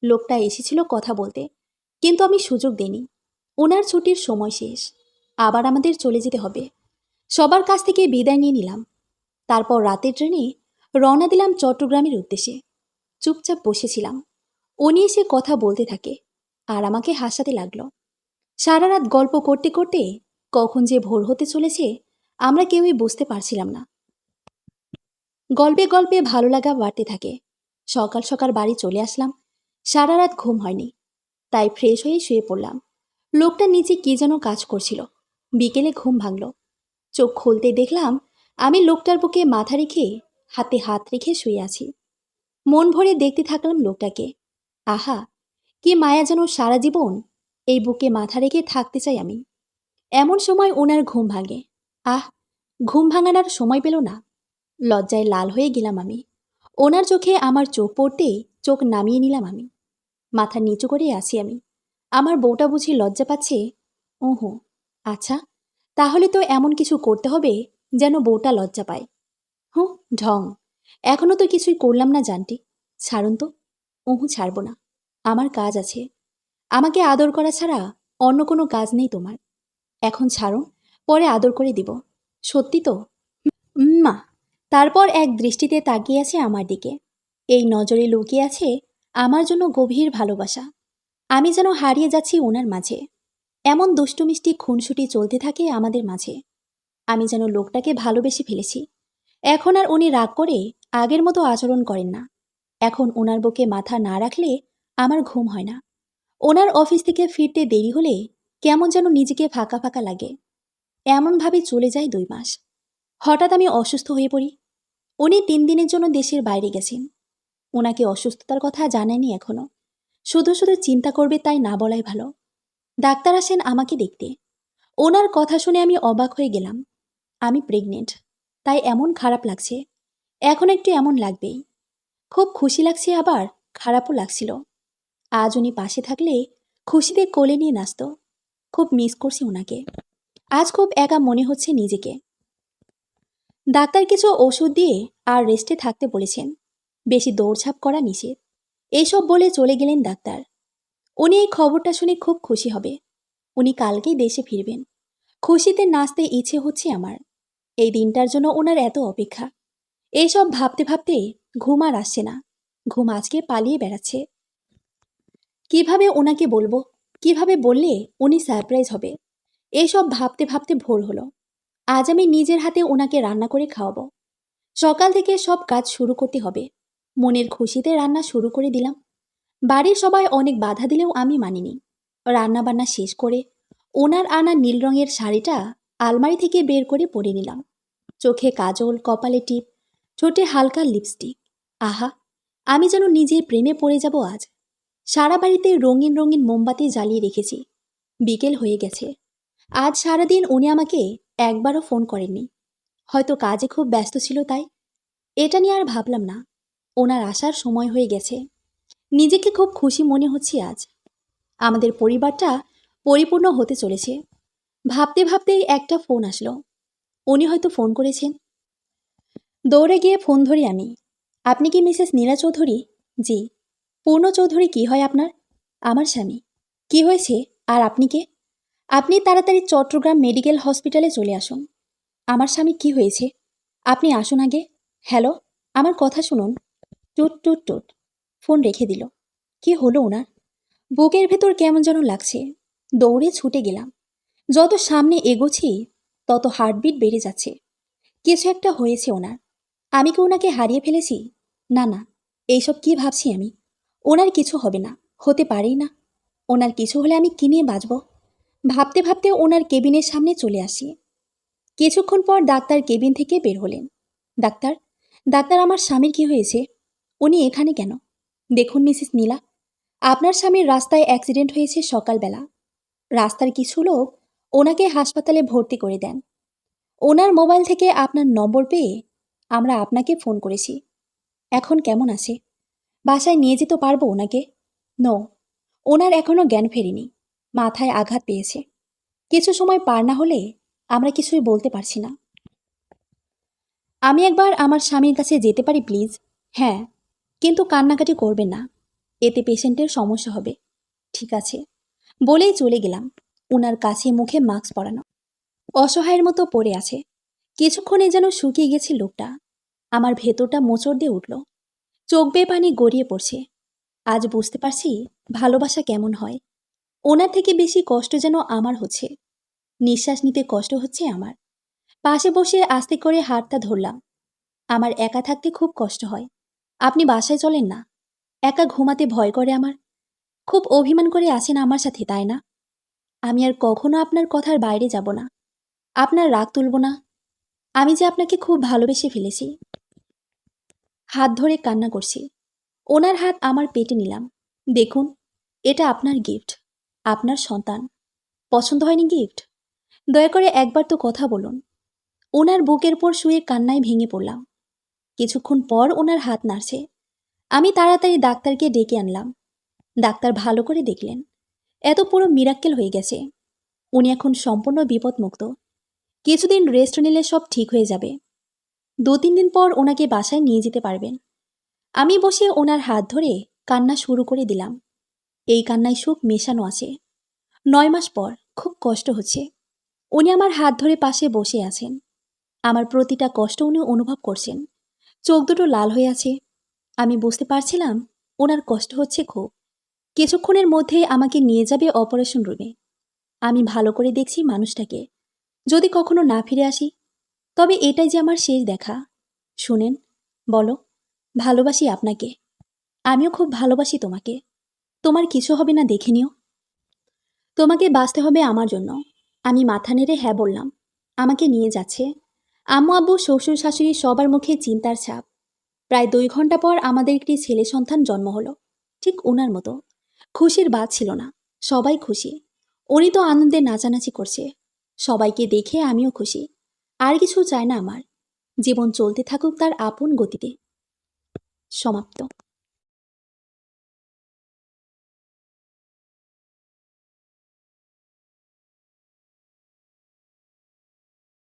লোকটা এসেছিল কথা বলতে, কিন্তু আমি সুযোগ দিইনি। ওনার ছুটির সময় শেষ, আবার আমাদের চলে যেতে হবে। সবার কাছ থেকে বিদায় নিয়ে নিলাম। তারপর রাতের ট্রেনে রওনা দিলাম চট্টগ্রামের উদ্দেশ্যে। চুপচাপ বসেছিলাম। উনি এসে কথা বলতে থাকে আর আমাকে হাসাতে লাগলো। সারা রাত গল্প করতে করতে কখন যে ভোর হতে চলেছে আমরা কেউই বুঝতে পারছিলাম না। গল্পে গল্পে ভালো লাগা বাড়তে থাকে। সকাল সকাল বাড়ি চলে আসলাম। সারা রাত ঘুম হয়নি, তাই ফ্রেশ হয়ে শুয়ে পড়লাম। লোকটা নিচে কি যেন কাজ করছিল। বিকেলে ঘুম ভাঙল। চোখ খুলতে দেখলাম আমি লোকটার বুকে মাথা রেখে হাতে হাত রেখে শুয়ে আছি। মন ভরে দেখতে থাকলাম লোকটাকে। আহা, কি মায়া যেন! সারা জীবন এই বুকে মাথা রেখে থাকতে চাই আমি। এমন সময় ওনার ঘুম ভাঙে। আহ, ঘুম ভাঙানোর সময় পেল না। লজ্জায় লাল হয়ে গেলাম আমি। ওনার চোখে আমার চোখ পড়তেই চোখ নামিয়ে নিলাম আমি। মাথা নিচু করে আছি আমি। আমার বউটা বুঝি লজ্জা পাচ্ছে? ওহো, আচ্ছা, তাহলে তো এমন কিছু করতে হবে যেন বউটা লজ্জা পায়। হুঁ, ঢং। এখনো তো কিছুই করলাম না জানটি। ছাড়ুন তো। ওহু, ছাড়ব না। আমার কাজ আছে। আমাকে আদর করা ছাড়া অন্য কোনো কাজ নেই তোমার। এখন ছাড়ুন, পরে আদর করে দিব। সত্যি তো? মা। তারপর এক দৃষ্টিতে তাকিয়ে আছে আমার দিকে। এই নজরে লুকিয়ে আছে আমার জন্য গভীর ভালোবাসা। আমি যেন হারিয়ে যাচ্ছি ওনার মাঝে। এমন দুষ্টু মিষ্টি খুনসুটি চলতে থাকে আমাদের মাঝে। আমি যেন লোকটাকে ভালোবেসে ফেলেছি। এখন আর উনি রাগ করে আগের মতো আচরণ করেন না। এখন ওনার বুকে মাথা না রাখলে আমার ঘুম হয় না। ওনার অফিস থেকে ফিরতে দেরি হলে কেমন যেন নিজেকে ফাঁকা ফাঁকা লাগে। এমনভাবে চলে যায় 2 মাস। হঠাৎ আমি অসুস্থ হয়ে পড়ি। উনি 3 দিনের জন্য দেশের বাইরে গেছেন। ওনাকে অসুস্থতার কথা জানায়নি এখনো। শুধু শুধু চিন্তা করবে তাই না বলাই ভালো। ডাক্তার আসেন আমাকে দেখতে। ওনার কথা শুনে আমি অবাক হয়ে গেলাম। আমি প্রেগনেন্ট, তাই এমন খারাপ লাগছে। এখন একটু এমন লাগবেই। খুব খুশি লাগছে, আবার খারাপও লাগছিল। আজ উনি পাশে থাকলে খুশিতে কোলে নিয়ে নাচত। খুব মিস করছি ওনাকে। আজ খুব একা মনে হচ্ছে নিজেকে। ডাক্তার কিছু ওষুধ দিয়ে আর রেস্টে থাকতে বলেছেন। বেশি দৌড়ঝাঁপ করা নিষেধ, এইসব বলে চলে গেলেন ডাক্তার। উনি এই খবরটা শুনে খুব খুশি হবে। উনি কালকেই দেশে ফিরবেন। খুশিতে নাচতে ইচ্ছে হচ্ছে আমার। এই দিনটার জন্য ওনার এত অপেক্ষা। এইসব ভাবতে ভাবতে ঘুম আর আসছে না। ঘুম আজকে পালিয়ে বেড়াচ্ছে। কিভাবে ওনাকে বলবো? কিভাবে বললে উনি সারপ্রাইজ হবে? এইসব ভাবতে ভাবতে ভোর হলো। আজ আমি নিজের হাতে ওনাকে রান্না করে খাওয়াবো। সকাল থেকে সব কাজ শুরু করতে হবে। মনের খুশিতে রান্না শুরু করে দিলাম। বাড়ির সবাই অনেক বাধা দিলেও আমি মানিনি। রান্না বান্না শেষ করে ওনার আনা নীল রঙের শাড়িটা আলমারি থেকে বের করে পরে নিলাম। চোখে কাজল, কপালে টিপ, ঠোঁটে হালকা লিপস্টিক। আহা, আমি যেন নিজের প্রেমে পড়ে যাব আজ। সারা বাড়িতে রঙিন রঙিন মোমবাতি জ্বালিয়ে রেখেছি। বিকেল হয়ে গেছে। আজ সারাদিন উনি আমাকে একবারও ফোন করেননি। হয়তো কাজে খুব ব্যস্ত ছিল তাই। এটা নিয়ে আর ভাবলাম না। ওনার আসার সময় হয়ে গেছে। নিজেকে খুব খুশি মনে হচ্ছে আজ। আমাদের পরিবারটা পরিপূর্ণ হতে চলেছে। ভাবতে ভাবতেই একটা ফোন আসলো। উনি হয়তো ফোন করেছেন। দৌড়ে গিয়ে ফোন ধরি আমি। আপনি কি মিসেস নীলা চৌধুরী? জি। পূর্ণ চৌধুরী কি হয় আপনার? আমার স্বামী। কি হয়েছে? আর আপনি কে? আপনি তাড়াতাড়ি চট্টগ্রাম মেডিকেল হসপিটালে চলে আসুন। আমার স্বামী কি হয়েছে? আপনি আসুন আগে। হ্যালো, আমার কথা শুনুন। টুট টুট টুট। ফোন রেখে দিল। কি হলো ওনার? বুকের ভেতর কেমন যেন লাগছে। দৌড়ে ছুটে গেলাম। যত সামনে এগোচ্ছি তত হার্টবিট বেড়ে যাচ্ছে। কিছু একটা হয়েছে ওনার। আমি কি ওনাকে হারিয়ে ফেলেছি? না না, এইসব কি ভাবছি আমি? ওনার কিছু হবে না, হতে পারেই না। ওনার কিছু হলে আমি কি নিয়ে বাঁচব? ভাবতে ভাবতে ওনার কেবিনের সামনে চলে আসি। কিছুক্ষণ পর ডাক্তার কেবিন থেকে বের হলেন। ডাক্তার, ডাক্তার, আমার স্বামীর কি হয়েছে? উনি এখানে কেন? দেখুন মিসেস নীলা, আপনার স্বামীর রাস্তায় অ্যাক্সিডেন্ট হয়েছে সকালবেলা। রাস্তার কিছু লোক ওনাকে হাসপাতালে ভর্তি করে দেন। ওনার মোবাইল থেকে আপনার নম্বর পেয়ে আমরা আপনাকে ফোন করেছি। এখন কেমন আছে? বাসায় নিয়ে যেতে পারবো ওনাকে? নো, ওনার এখনো জ্ঞান ফেরেনি, মাথায় আঘাত পেয়েছে। কিছু সময় পার না হলে আমরা কিছুই বলতে পারছি না। আমি একবার আমার স্বামীর কাছে যেতে পারি প্লিজ? হ্যাঁ, কিন্তু কান্নাকাটি করবেন না, এতে পেশেন্টের সমস্যা হবে। ঠিক আছে, বলেই চলে গেলাম। ওনার কাছে মুখে মাস্ক পরানো, অসহায়ের মতো পড়ে আছে। কিছুক্ষণে যেন শুকিয়ে গেছে লোকটা। আমার ভেতরটা মোচড় দিয়ে উঠল, চোখ বেয়ে পানি গড়িয়ে পড়ছে। আজ বুঝতে পারছি ভালোবাসা কেমন হয়। ওনার থেকে বেশি কষ্ট যেন আমার হচ্ছে। নিঃশ্বাস নিতে কষ্ট হচ্ছে আমার। পাশে বসে আস্তে করে হাতটা ধরলাম। আমার একা থাকতে খুব কষ্ট হয়। আপনি বাসায় চলেন না? একা ঘুমাতে ভয় করে আমার। খুব অভিমান করে আছেন আমার সাথে, তাই না? আমি আর কখনো আপনার কথার বাইরে যাব না, আপনার রাগ তুলব না। আমি যে আপনাকে খুব ভালোবেসে ফেলেছি। হাত ধরে কান্না করছি। ওনার হাত আমার পেটে নিলাম। দেখুন, এটা আপনার গিফট, আপনার সন্তান। পছন্দ হয়নি গিফট? দয়া করে একবার তো কথা বলুন। ওনার বুকের পর শুয়ে কান্নায় ভেঙে পড়লাম। কিছুক্ষণ পর ওনার হাত নাড়ছে। আমি তাড়াতাড়ি ডাক্তারকে ডেকে আনলাম। ডাক্তার ভালো করে দেখলেন। এত পুরো মিরাক্কেল হয়ে গেছে। উনি এখন সম্পূর্ণ বিপদমুক্ত। কিছুদিন রেস্ট নিলে সব ঠিক হয়ে যাবে। 2-3 দিন পর ওনাকে বাসায় নিয়ে যেতে পারবেন। আমি বসে ওনার হাত ধরে কান্না শুরু করে দিলাম। এই কান্নায় সুখ মেশানো আছে। 9 মাস পর খুব কষ্ট হচ্ছে। উনি আমার হাত ধরে পাশে বসে আছেন। আমার প্রতিটা কষ্ট উনি অনুভব করছেন। চোখ দুটো লাল হয়ে আছে। আমি বুঝতে পারছিলাম ওনার কষ্ট হচ্ছে খুব। কিছুক্ষণের মধ্যেই আমাকে নিয়ে যাবে অপারেশন রুমে। আমি ভালো করে দেখছি মানুষটাকে। যদি কখনো না ফিরে আসি, তবে এটাই যে আমার শেষ দেখা। শুনেন, বলো, ভালোবাসি আপনাকে। আমিও খুব ভালোবাসি তোমাকে। তোমার কিছু হবে না দেখে নিও। তোমাকে বাঁচতে হবে আমার জন্য। আমি মাথা নেড়ে হ্যাঁ বললাম। আমাকে নিয়ে যাচ্ছে। আম্মু আব্বু শ্বশুর শাশুড়ি সবার মুখে চিন্তার ছাপ। প্রায় 2 ঘন্টা পর আমাদের একটি ছেলে সন্তান জন্ম হলো। ঠিক ওনার মতো। খুশির বাত ছিল না। সবাই খুশি। উনি তো আনন্দে নাচানাচি করছে। সবাইকে দেখে আমিও খুশি। আর কিছু চাই না আমার। জীবন চলতে থাকুক তার আপন গতিতে। সমাপ্ত।